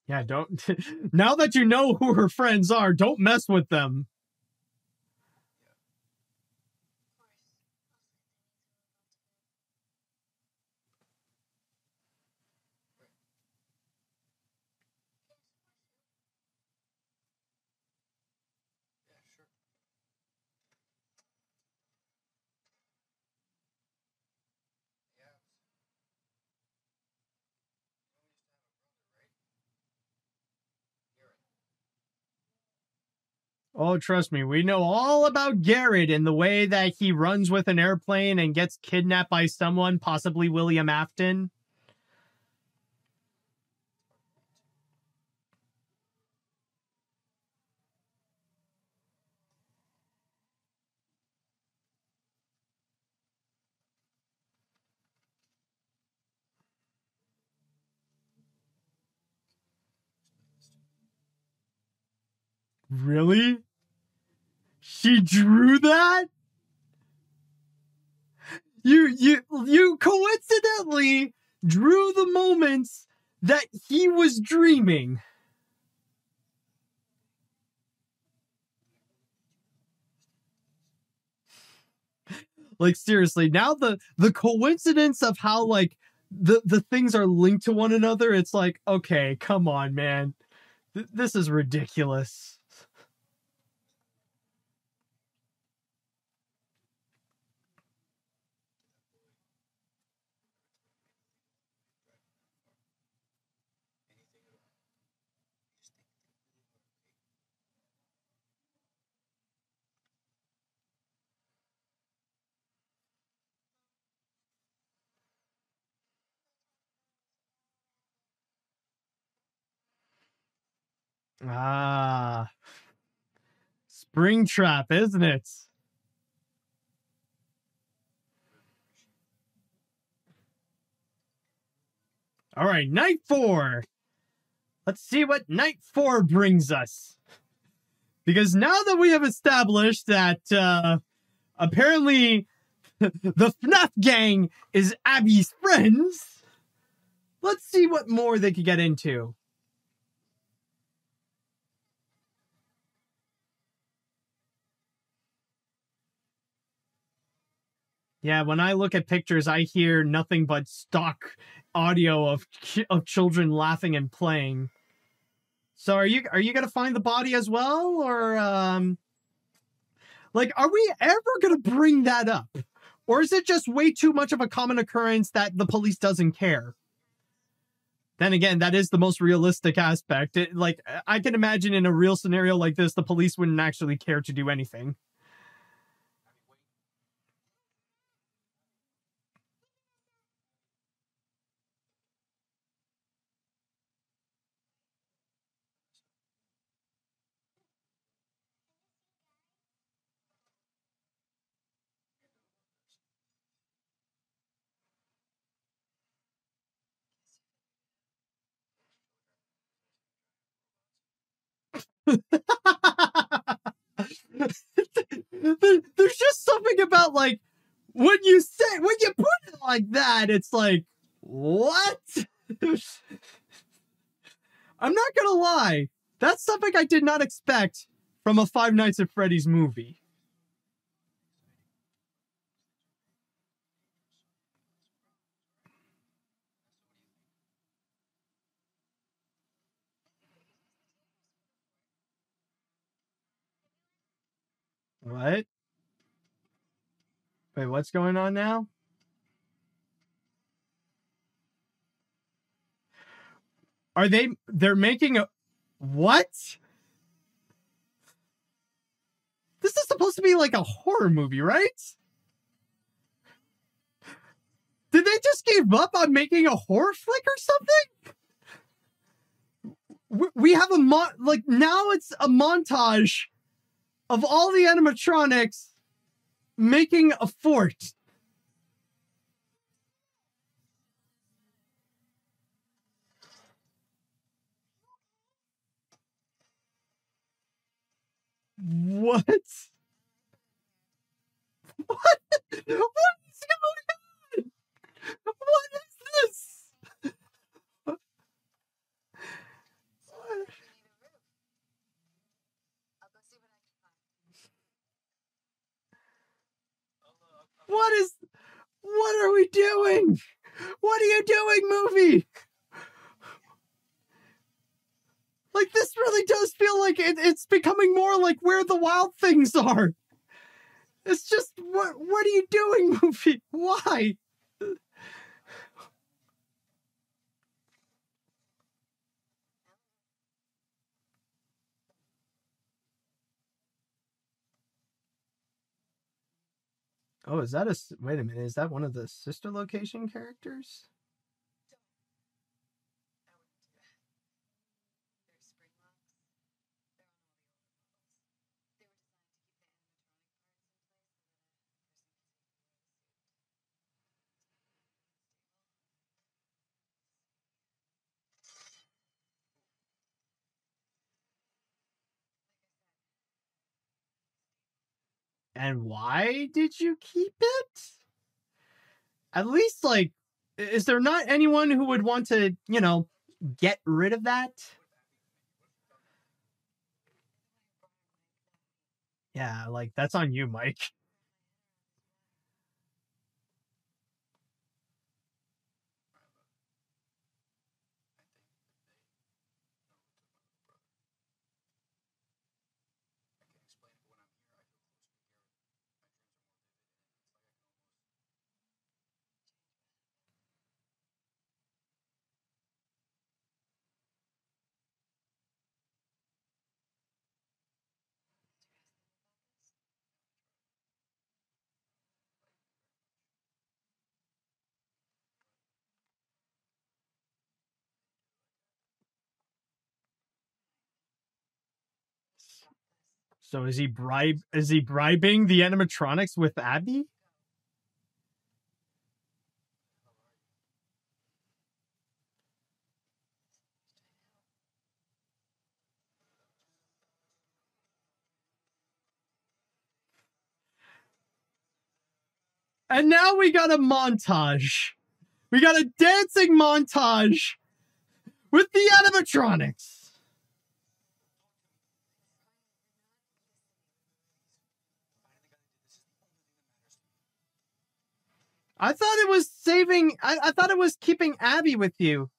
Yeah, don't. Now that you know who her friends are, don't mess with them. Oh, trust me, we know all about Garrett and the way that he runs with an airplane and gets kidnapped by someone, possibly William Afton. Really? She drew that? You coincidentally drew the moments that he was dreaming. Like, seriously, now the coincidence of how, like, the things are linked to one another, it's like, okay, come on, man. This is ridiculous. Ah, Springtrap, isn't it? All right, night 4. Let's see what night 4 brings us. Because now that we have established that apparently the FNAF gang is Abby's friends, let's see what more they could get into. Yeah, when I look at pictures, I hear nothing but stock audio of children laughing and playing. So are you gonna find the body as well, or like, are we ever gonna bring that up, or is it just way too much of a common occurrence that the police doesn't care? Then again, that is the most realistic aspect. Like, I can imagine in a real scenario like this, the police wouldn't actually care to do anything. There's just something about, like, when you put it like that, it's like, what? I'm not gonna lie. That's something I did not expect from a Five Nights at Freddy's movie. What? Wait, what's going on now? They're making a, what? This is supposed to be like a horror movie, right? Did they just give up on making a horror flick or something? We have like now it's a montage of all the animatronics making a fort. What? What? What is going on? What is this? What are we doing? What are you doing, movie? Like, this really does feel like it's becoming more like Where the Wild Things Are. It's just, what are you doing, movie? Why? Oh, is that wait a minute, is that one of the sister location characters? And why did you keep it? At least, like, is there not anyone who would want to, get rid of that? Yeah, like, that's on you, Mike. So is he bribing the animatronics with Abby? And now we got a montage. We got a dancing montage with the animatronics. I thought it was saving. I thought it was keeping Abby with you.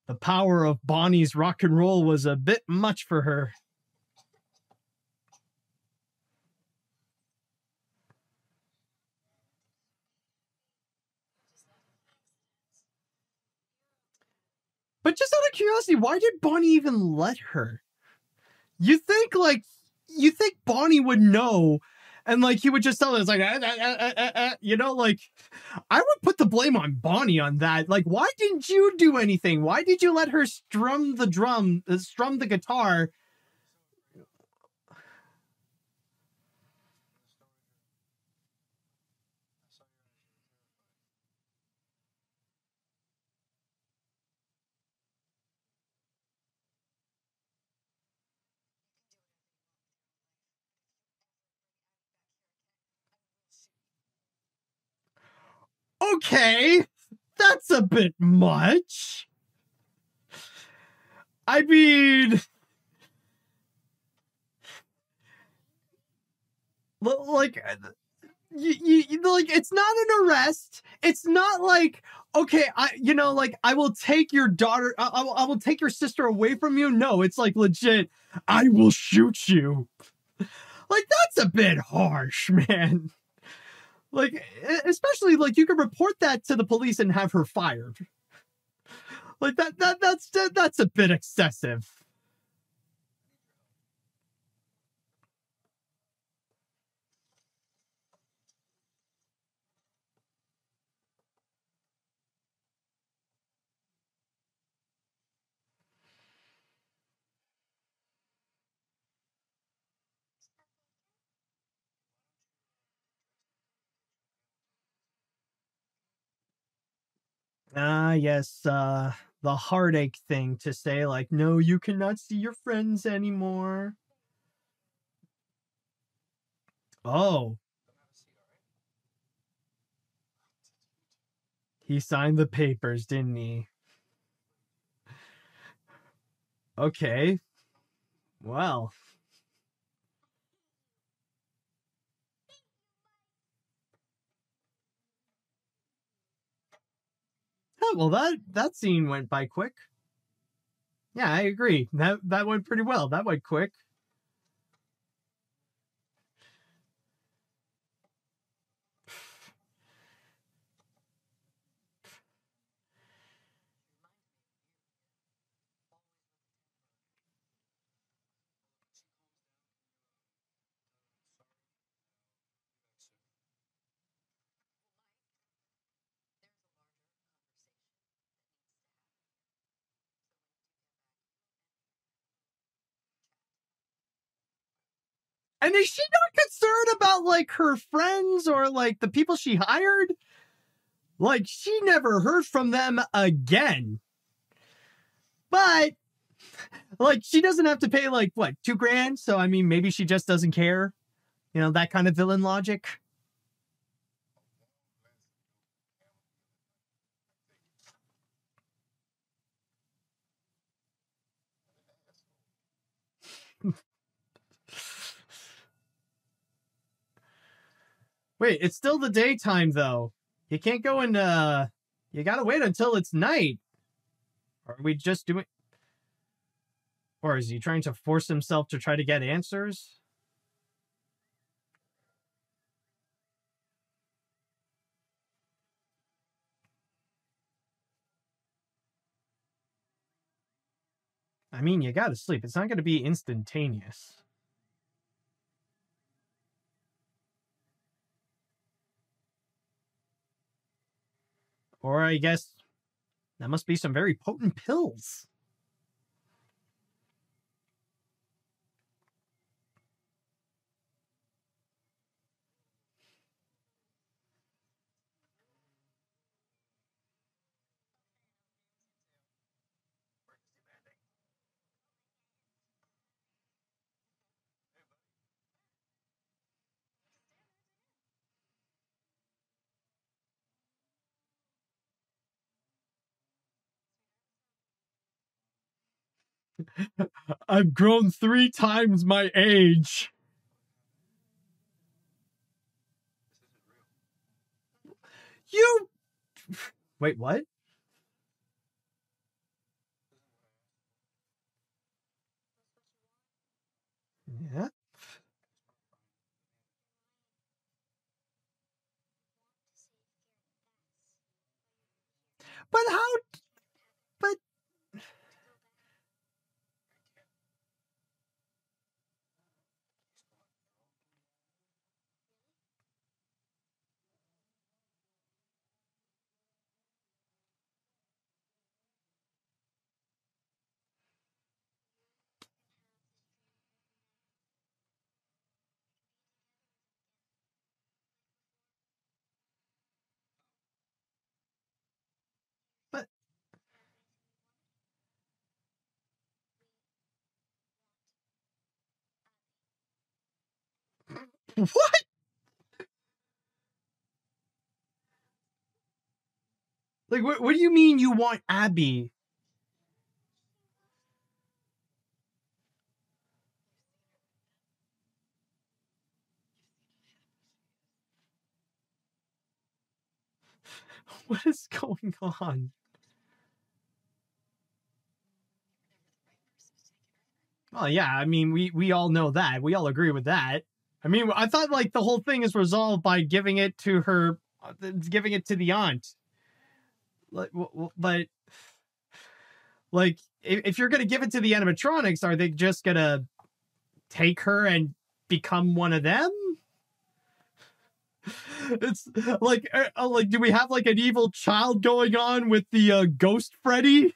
The power of Bonnie's rock and roll was a bit much for her. But just out of curiosity, why did Bonnie even let her? You think Bonnie would know, and like he would just tell her, it's like, like, I would put the blame on Bonnie on that. Like, why didn't you do anything? Why did you let her strum the guitar? Okay, that's a bit much. I mean, like, like, it's not an arrest. It's not like, okay, I will take your daughter, I will take your sister away from you. No, it's like legit, I will shoot you. Like, that's a bit harsh, man. Like, especially, like, you could report that to the police and have her fired. Like, that's a bit excessive. Yes, the heartache thing to say, like, no, you cannot see your friends anymore. Oh, he signed the papers, didn't he? Okay, well. Oh, well, that scene went by quick. Yeah, I agree. That went pretty well. That went quick. And is she not concerned about, like, her friends or, like, the people she hired? Like, she never heard from them again. But, like, she doesn't have to pay, like, what, $2,000? So, I mean, maybe she just doesn't care. You know, that kind of villain logic. Wait, it's still the daytime, though. You can't go and, you gotta wait until it's night. Are we just doing... Or is he trying to force himself to try to get answers? I mean, you gotta sleep. It's not gonna be instantaneous. Or I guess that must be some very potent pills. I've grown 3 times my age. You... Wait, what? Yeah. But how... But... But... What? Like, what do you mean you want Abby? What is going on? Well, yeah, I mean, we all know that. We all agree with that. I mean, I thought, like, the whole thing is resolved by giving it to her, giving it to the aunt. Like, but, like, if you're going to give it to the animatronics, are they just going to take her and become one of them? It's like, do we have, like, an evil child going on with the ghost Freddy?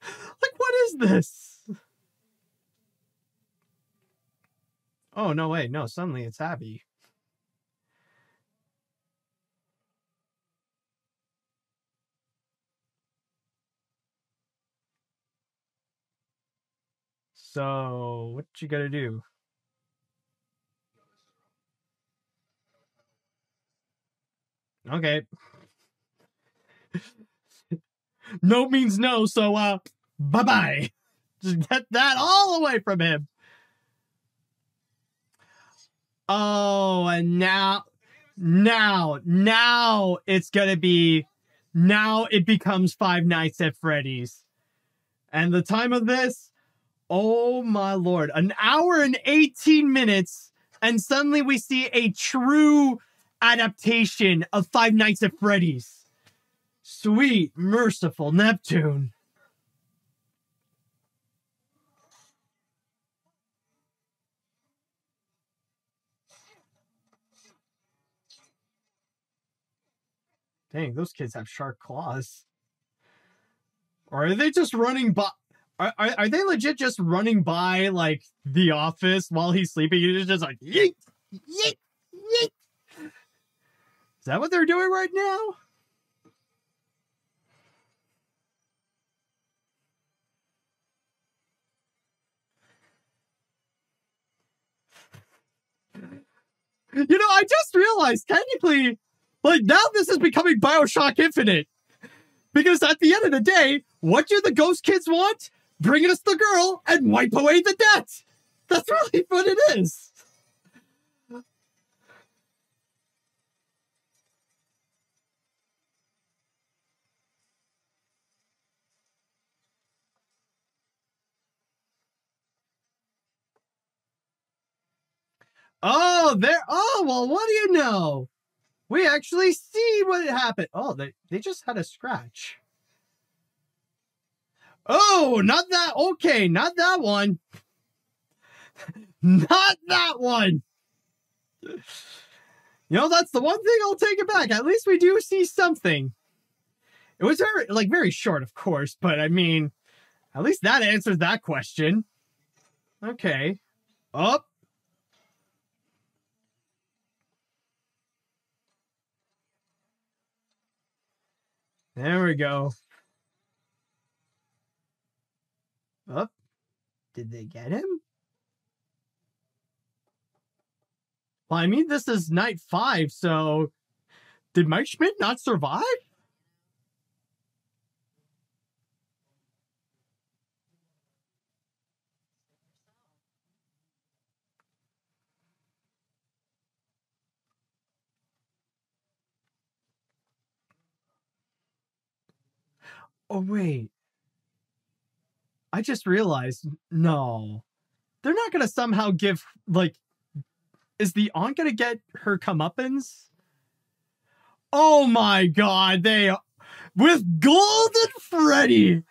Like, what is this? Oh, no, wait, no, suddenly it's Abby. So, what you gotta do? Okay. No means no, so, bye-bye. Just get that all away from him. Oh, and now it's gonna be, now it becomes Five Nights at Freddy's. And the time of this, oh my lord, an hour and 18 minutes, and suddenly we see a true adaptation of Five Nights at Freddy's. Sweet, merciful Neptune. Dang, those kids have sharp claws. Or are they just running by? Are they legit just running by, like, the office while he's sleeping? He's just like, yeet, yeet, yeet. Is that what they're doing right now? You know, I just realized, technically, like, now this is becoming Bioshock Infinite. Because at the end of the day, what do the ghost kids want? Bring us the girl and wipe away the debt. That's really what it is. Oh, there. Oh, well, what do you know? We actually see what happened. Oh, they just had a scratch. Oh, not that. Okay, not that one. Not that one. You know, that's the one thing I'll take it back. At least we do see something. It was very short, of course, but I mean, at least that answers that question. Okay. Up. There we go. Up. Did they get him? Well, I mean, this is night 5, so did Mike Schmidt not survive? Oh, wait. I just realized, no. They're not going to somehow give, like, is the aunt going to get her comeuppance? Oh my god, with Golden Freddy!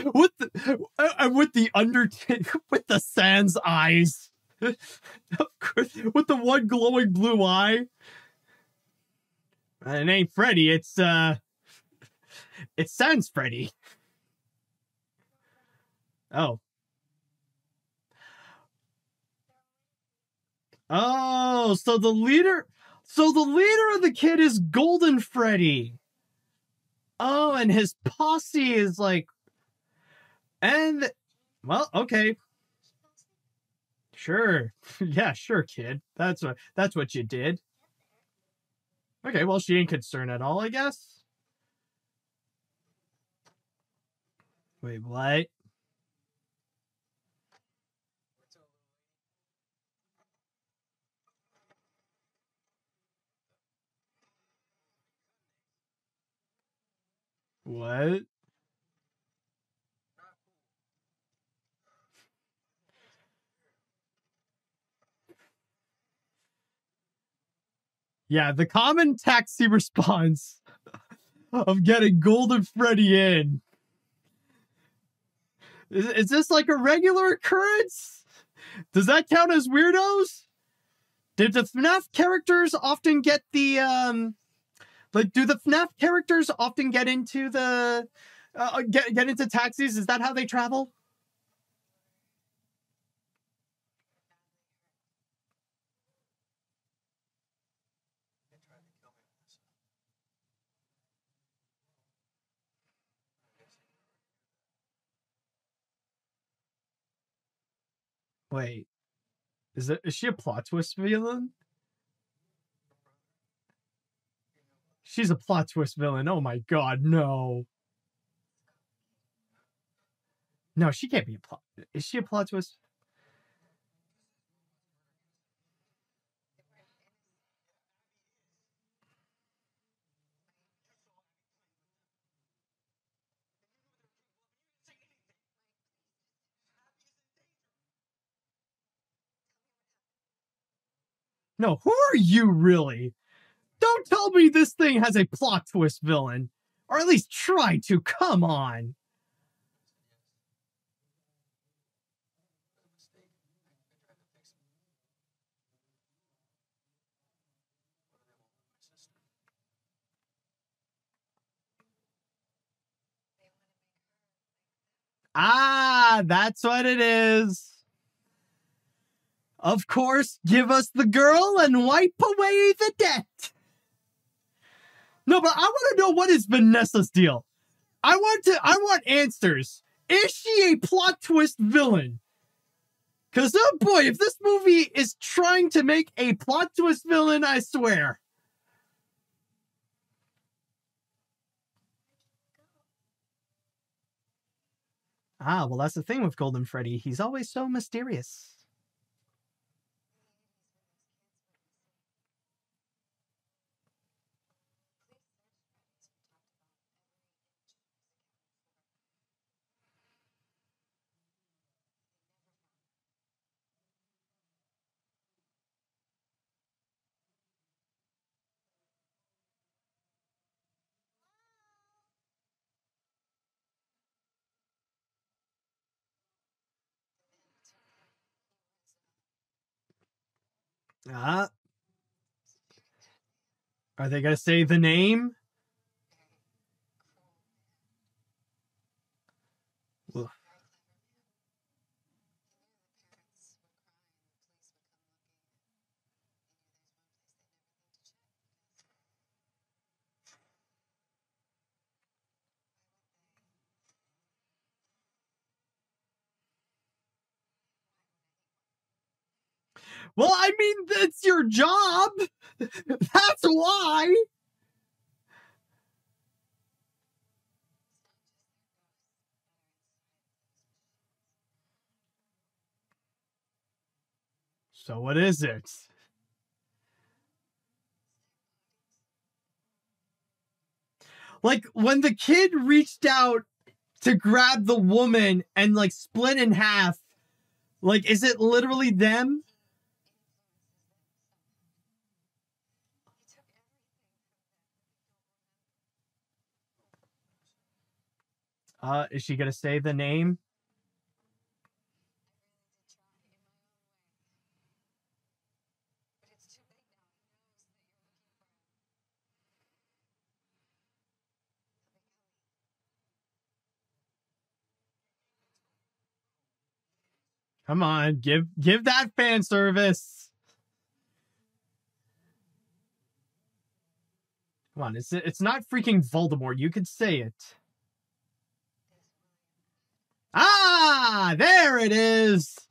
With the Undertaker, with the Sans eyes. With the one glowing blue eye. It ain't Freddy, it's Sans Freddy. Oh. Oh, so the leader of the kid is Golden Freddy. Oh, and his posse is like, and, well, okay. Sure. Yeah, sure, kid. That's what you did. Okay, well, she ain't concerned at all, I guess. Wait, what? What? Yeah, the common taxi response of getting Golden Freddy in. Is this like a regular occurrence? Does that count as weirdos? Did the FNAF characters often get the like? Do the FNAF characters often get into the get into taxis? Is that how they travel? Wait, is she a plot twist villain? She's a plot twist villain. Oh my god, no. No, she can't be a plot. Is she a plot twist? No, who are you really? Don't tell me this thing has a plot twist villain. Or at least try to. Come on. Ah, that's what it is. Of course, give us the girl and wipe away the debt. No, but I want to know, what is Vanessa's deal? I want answers. Is she a plot twist villain? Because, oh boy, if this movie is trying to make a plot twist villain, I swear. Ah, well, that's the thing with Golden Freddy. He's always so mysterious. Ah. Are they going to say the name? Ugh. Well, I mean, that's your job. That's why. So what is it? Like, when the kid reached out to grab the woman and, like, split in half, like, is it literally them? Is she gonna say the name? Come on, give that fan service. Come on, it's not freaking Voldemort. You could say it. Ah, there it is.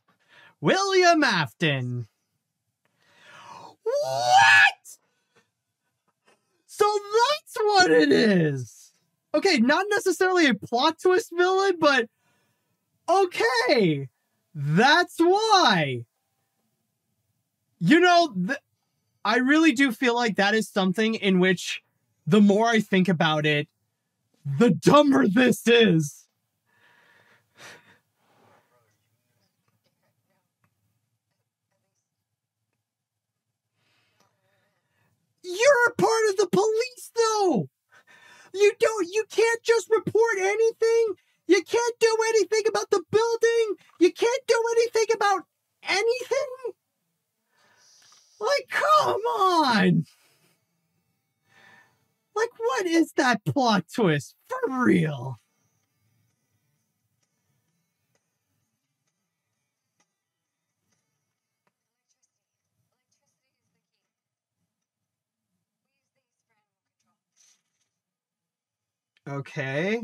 William Afton. What? So that's what it is. Okay, not necessarily a plot twist villain, but okay, that's why. You know, I really do feel like that is something in which the more I think about it, the dumber this is. You're a part of the police, though. You can't just report anything. You can't do anything about the building. You can't do anything about anything. Like, come on. Like, what is that plot twist? For real. Okay.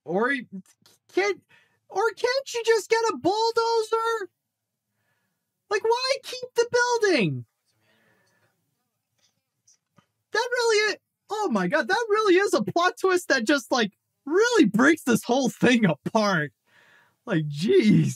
Or can't you just get a bulldozer? Like, why keep the building? That really is, oh my god, that really is a plot twist that just, like, really breaks this whole thing apart. Like, jeez.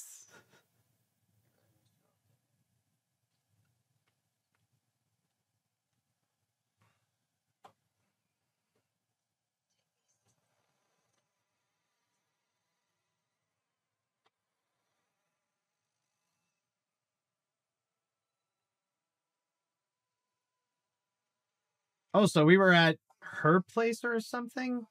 Oh, so we were at her place or something?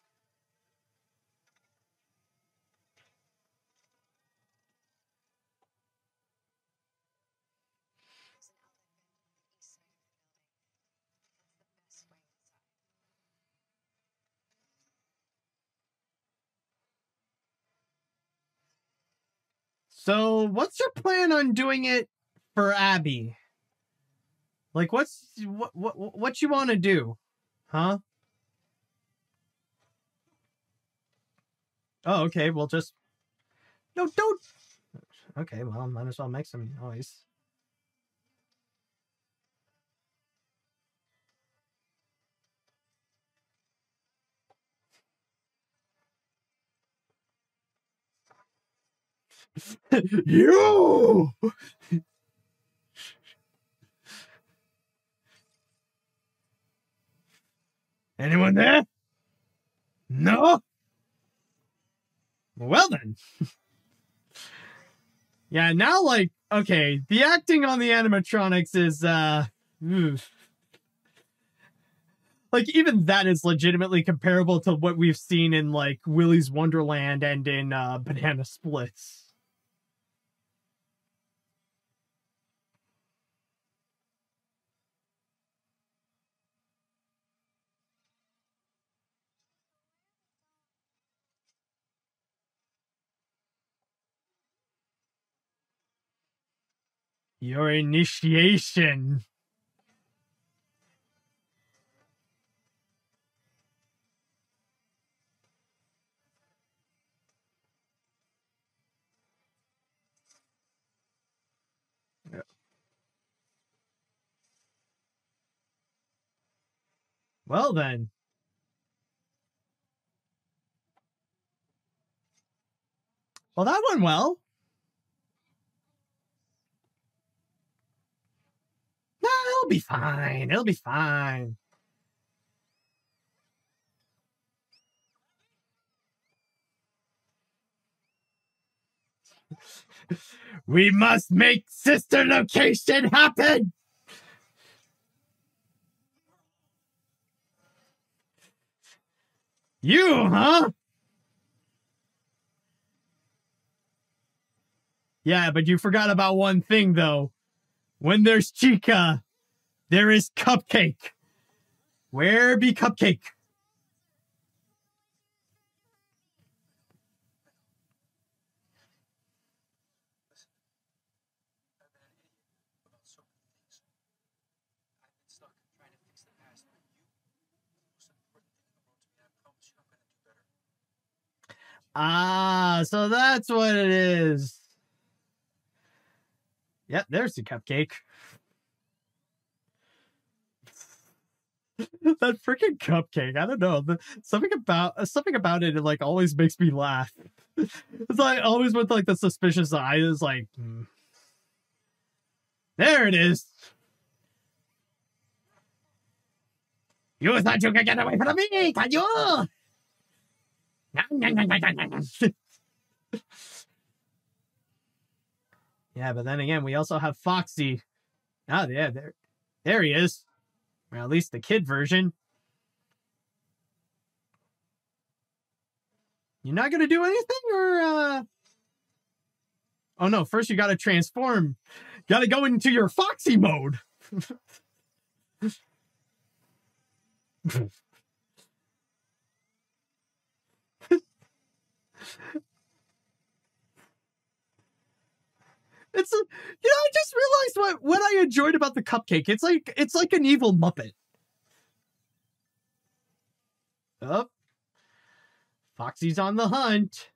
So, what's your plan on doing it for Abby? Like, what you want to do? Huh? Oh, okay, well, just... No, don't... Okay, well, might as well make some noise. You! Anyone there? No? Well then. Yeah, now, like, okay, the acting on the animatronics is, like, even that is legitimately comparable to what we've seen in, like, Willy's Wonderland and in, Banana Splits. Your initiation. Well then. Well, that went well. No, it'll be fine. It'll be fine. We must make sister location happen. You, huh? Yeah, but you forgot about one thing, though. When there's Chica, there is Cupcake. Where be Cupcake? Ah, so that's what it is. Yeah, there's the cupcake. That freaking cupcake. I don't know. Something about it like always makes me laugh. It's like always with like the suspicious eyes, like there it is. You thought you could get away from me, can you? Yeah, but then again, we also have Foxy. Oh, yeah, there he is. Or at least the kid version. You're not gonna do anything, or oh no, first you gotta transform. You gotta go into your Foxy mode. It's I just realized what I enjoyed about the cupcake. It's like an evil Muppet. Oh, Foxy's on the hunt.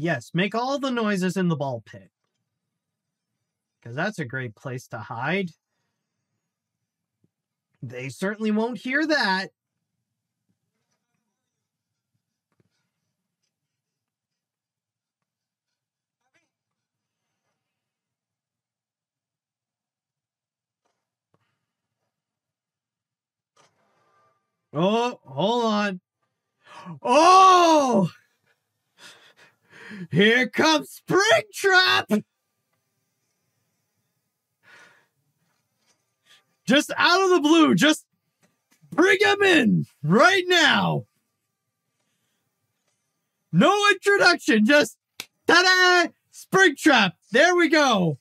Yes, make all the noises in the ball pit. Because that's a great place to hide. They certainly won't hear that. Oh, hold on. Oh! Here comes Springtrap! Just out of the blue, just bring him in right now. No introduction, just ta-da! Springtrap. There we go.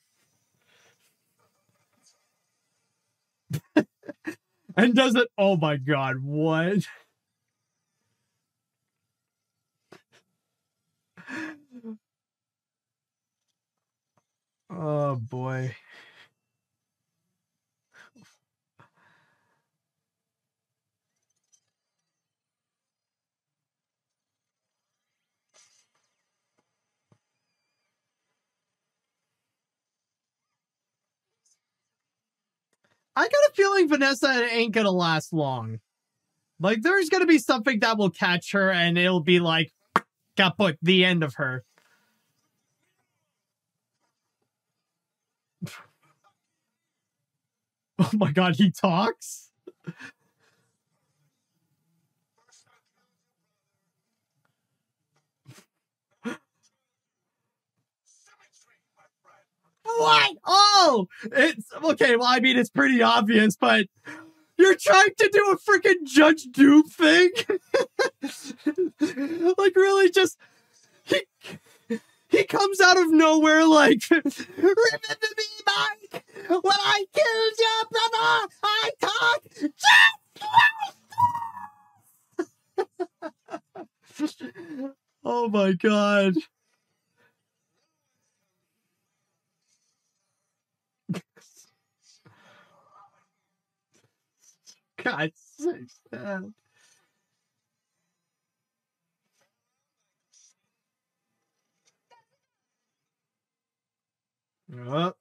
And does it? Oh my god, what? Oh boy. I got a feeling Vanessa ain't gonna last long. Like, there's gonna be something that will catch her and it'll be like, kaput, the end of her. Oh my god, he talks? What? Oh! It's, okay, well, I mean, it's pretty obvious, but you're trying to do a freaking Judge Doom thing? Like, really, just... He comes out of nowhere like, remember me, Mike? When I killed your brother, I talk just Oh my god. God, so sad. Oh.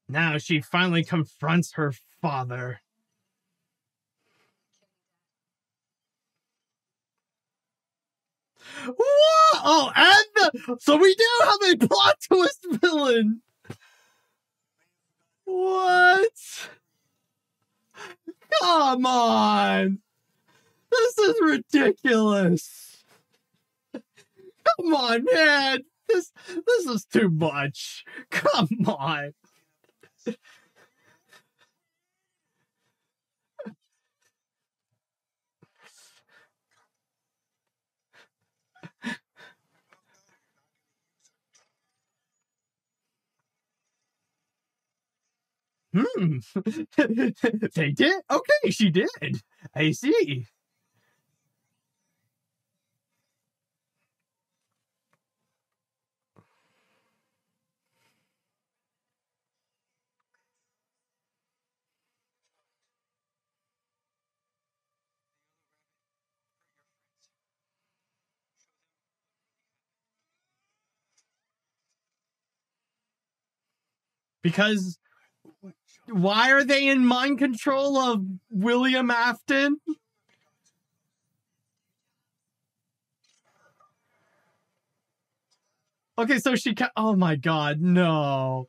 Now she finally confronts her father. What? Oh, and so we do have a plot twist villain. What? Come on. This is ridiculous. Come on, man. This is too much. Come on. Hmm. They did? Okay, she did. I see. Because why are they in mind control of William Afton? Okay, so she oh my god, no.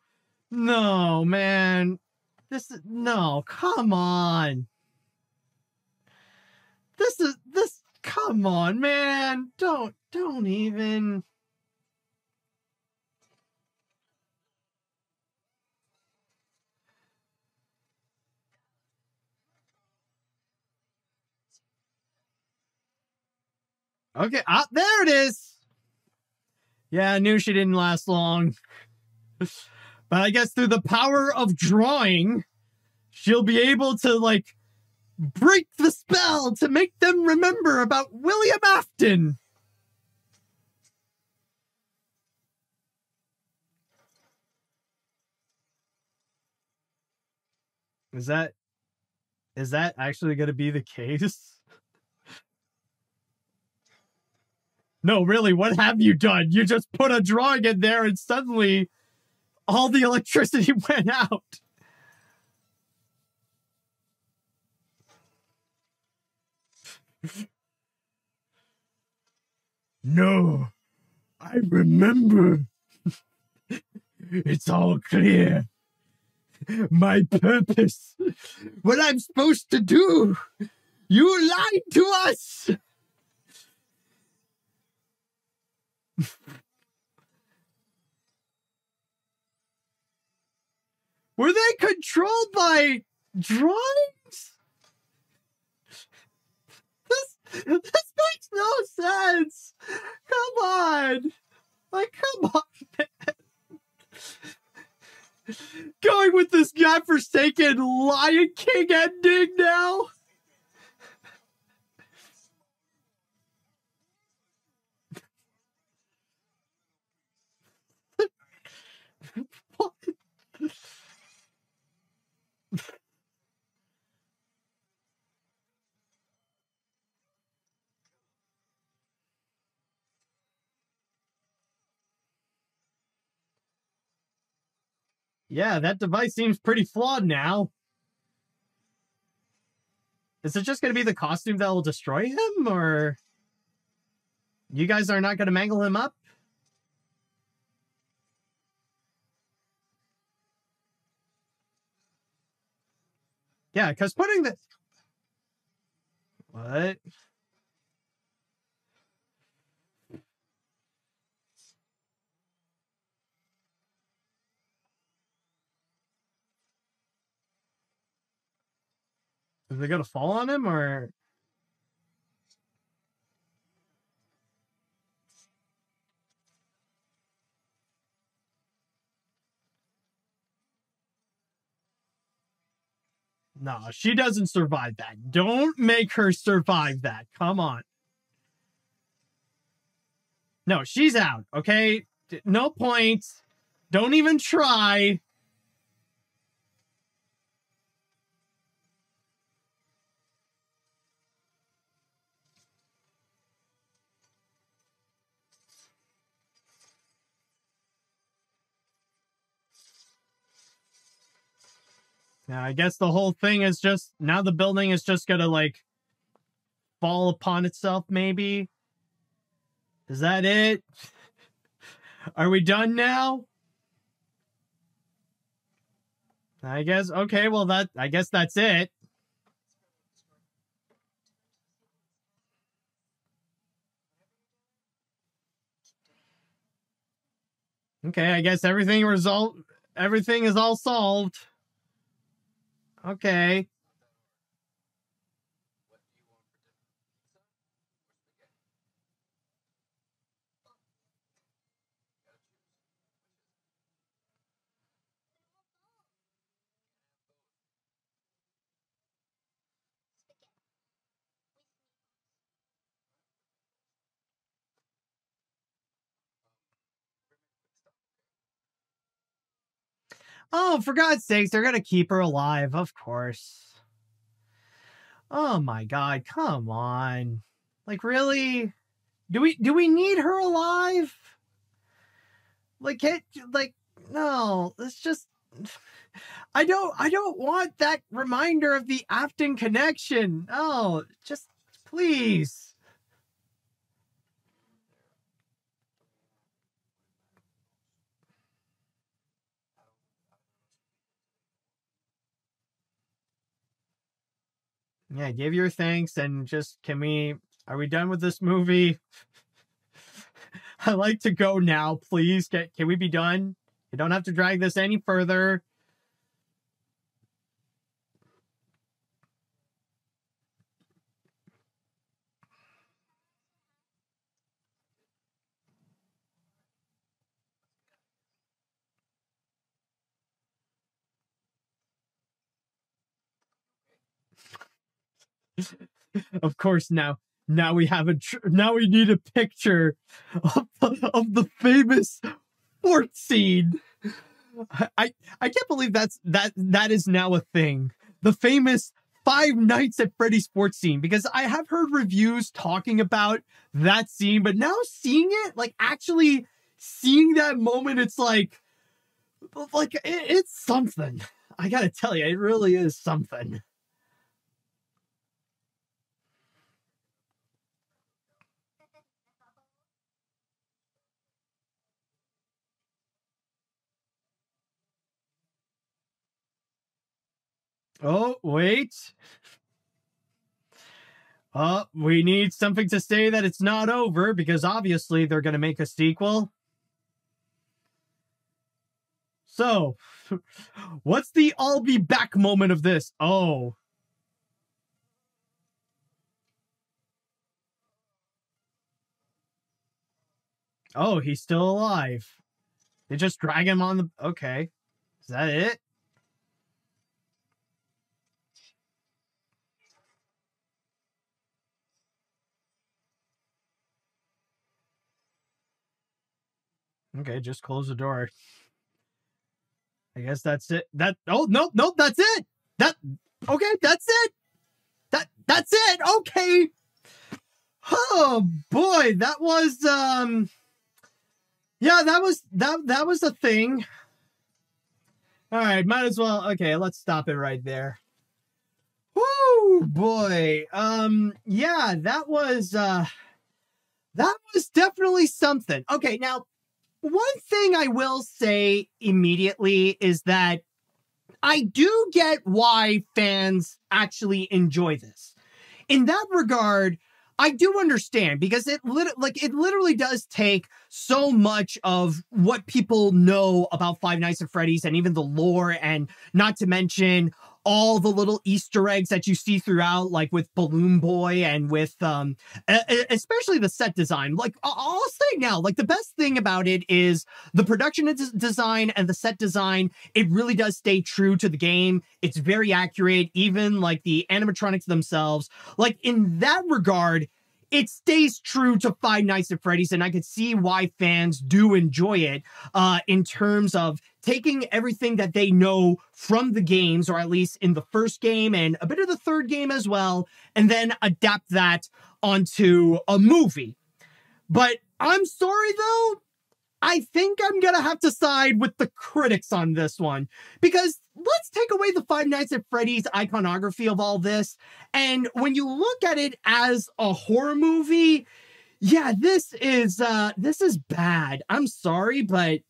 No, man. No, come on. This come on, man. Don't even. Okay, there it is. Yeah, I knew she didn't last long. But I guess through the power of drawing, she'll be able to, like, break the spell to make them remember about William Afton. Is that actually going to be the case? No, really, what have you done? You just put a drawing in there and suddenly all the electricity went out. No, I remember. It's all clear. My purpose. What I'm supposed to do. You lied to us. Were they controlled by drawings? This makes no sense. Come on. Like, come on, man. Going with this godforsaken Lion King ending now? What? Yeah, that device seems pretty flawed now. Is it just going to be the costume that will destroy him, or you guys are not going to mangle him up? Yeah, because putting the... What? Is they going to fall on him, or... No, she doesn't survive that. Don't make her survive that. Come on. No, she's out, okay? No point. Don't even try. Now, I guess the whole thing is just... Now the building is just gonna, like, fall upon itself, maybe? Is that it? Are we done now? I guess, okay, well, I guess that's it. Okay, I guess everything is all solved. Okay. Oh, for God's sakes, they're gonna keep her alive, of course. Oh my God, come on. Like, really? Do we need her alive? Like, no, it's just, I don't want that reminder of the Afton connection. Oh, just please. Yeah, give your thanks and just, are we done with this movie? I like to go now, please. Can we be done? You don't have to drag this any further. Of course, now we have now we need a picture of the famous fort scene. I can't believe that is now a thing. The famous Five Nights at Freddy's fort scene, because I have heard reviews talking about that scene, but now seeing it, like actually seeing that moment, it's like it's something. I gotta tell you, it really is something. Oh, wait. We need something to say that it's not over, because obviously they're going to make a sequel. So, what's the I'll be back moment of this? Oh. Oh, he's still alive. They just drag him on the... Okay. Is that it? Okay, just close the door. I guess that's it. Oh, nope, that's it. Okay, that's it. That's it. Okay. Oh boy, that was yeah, that was a thing. All right, might as well. Okay, let's stop it right there. Woo, boy. Yeah, that was definitely something. Okay, now one thing I will say immediately is that I do get why fans actually enjoy this. In that regard, I do understand, because it literally does take so much of what people know about Five Nights at Freddy's and even the lore, and not to mention all the little Easter eggs that you see throughout, like with Balloon Boy and with especially the set design. Like, I'll say now, like, the best thing about it is the production design and the set design. It really does stay true to the game. It's very accurate. Even like the animatronics themselves, like in that regard, it stays true to Five Nights at Freddy's, and I could see why fans do enjoy it in terms of taking everything that they know from the games, or at least in the first game and a bit of the third game as well, and then adapt that onto a movie. But I'm sorry, though, I think I'm going to have to side with the critics on this one, because let's take away the Five Nights at Freddy's iconography of all this, and when you look at it as a horror movie, yeah, this is bad. I'm sorry, but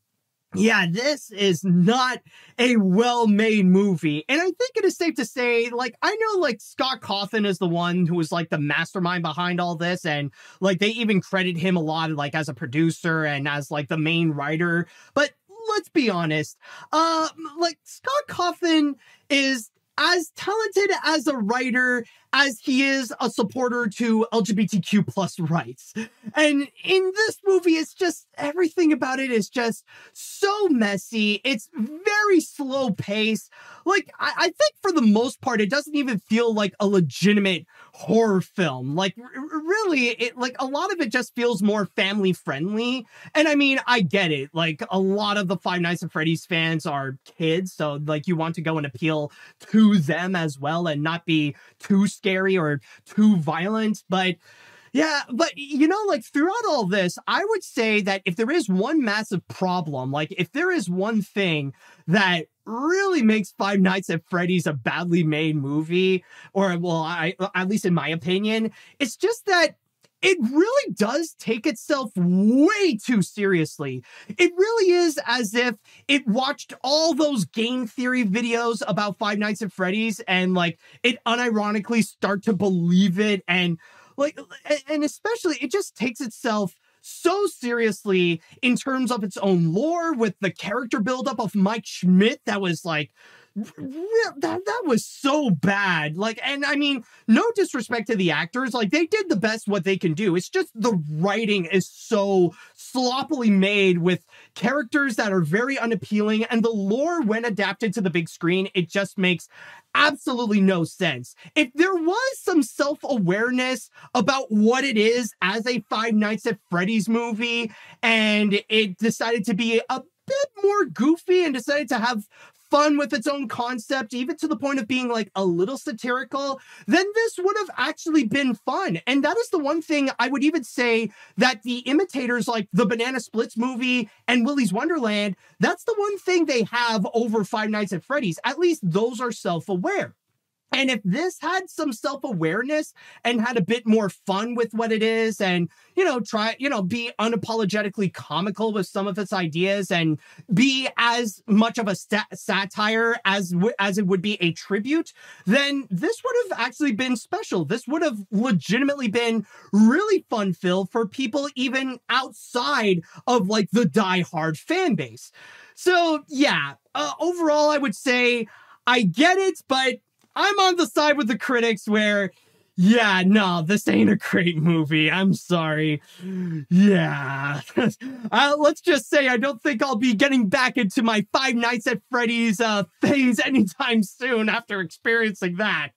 yeah, this is not a well-made movie. And I think it is safe to say, like, I know, like, Scott Cawthon is the one who was, like, the mastermind behind all this, and, like, they even credit him a lot, like, as a producer and as, like, the main writer. But let's be honest, like, Scott Cawthon is as talented as a writer as he is a supporter to LGBTQ plus rights. And in this movie, it's just, everything about it is just so messy. It's very slow paced. Like, I think for the most part, it doesn't even feel like a legitimate horror film. Like, really, it, like, a lot of it just feels more family friendly. And I mean, I get it. Like, a lot of the Five Nights at Freddy's fans are kids, so like you want to go and appeal to them as well and not be too scary or too violent. But yeah, but you know, like throughout all this, I would say that if there is one massive problem, like if there is one thing that really makes Five Nights at Freddy's a badly made movie, or well, at least in my opinion, it's just that it really does take itself way too seriously. It really is as if it watched all those game theory videos about Five Nights at Freddy's and like it unironically start to believe it, and like, and especially it just takes itself so seriously in terms of its own lore with the character buildup of Mike Schmidt that was like, that was so bad. Like, and I mean, no disrespect to the actors, like they did the best what they can do. It's just the writing is so sloppily made with characters that are very unappealing, and the lore when adapted to the big screen, it just makes absolutely no sense. If there was some self-awareness about what it is as a Five Nights at Freddy's movie, and it decided to be a bit more goofy and decided to have fun with its own concept, even to the point of being like a little satirical, then this would have actually been fun. And that is the one thing I would even say that the imitators like the Banana Splits movie and Willy's Wonderland, that's the one thing they have over Five Nights at Freddy's. At least those are self-aware. And if this had some self-awareness and had a bit more fun with what it is and, you know, try, you know, be unapologetically comical with some of its ideas and be as much of a satire as it would be a tribute, then this would have actually been special. This would have legitimately been really fun-filled for people even outside of like the die-hard fan base. So yeah, overall, I would say I get it, but I'm on the side with the critics where, yeah, no, this ain't a great movie. I'm sorry. Yeah. Let's just say I don't think I'll be getting back into my Five Nights at Freddy's phase anytime soon after experiencing that.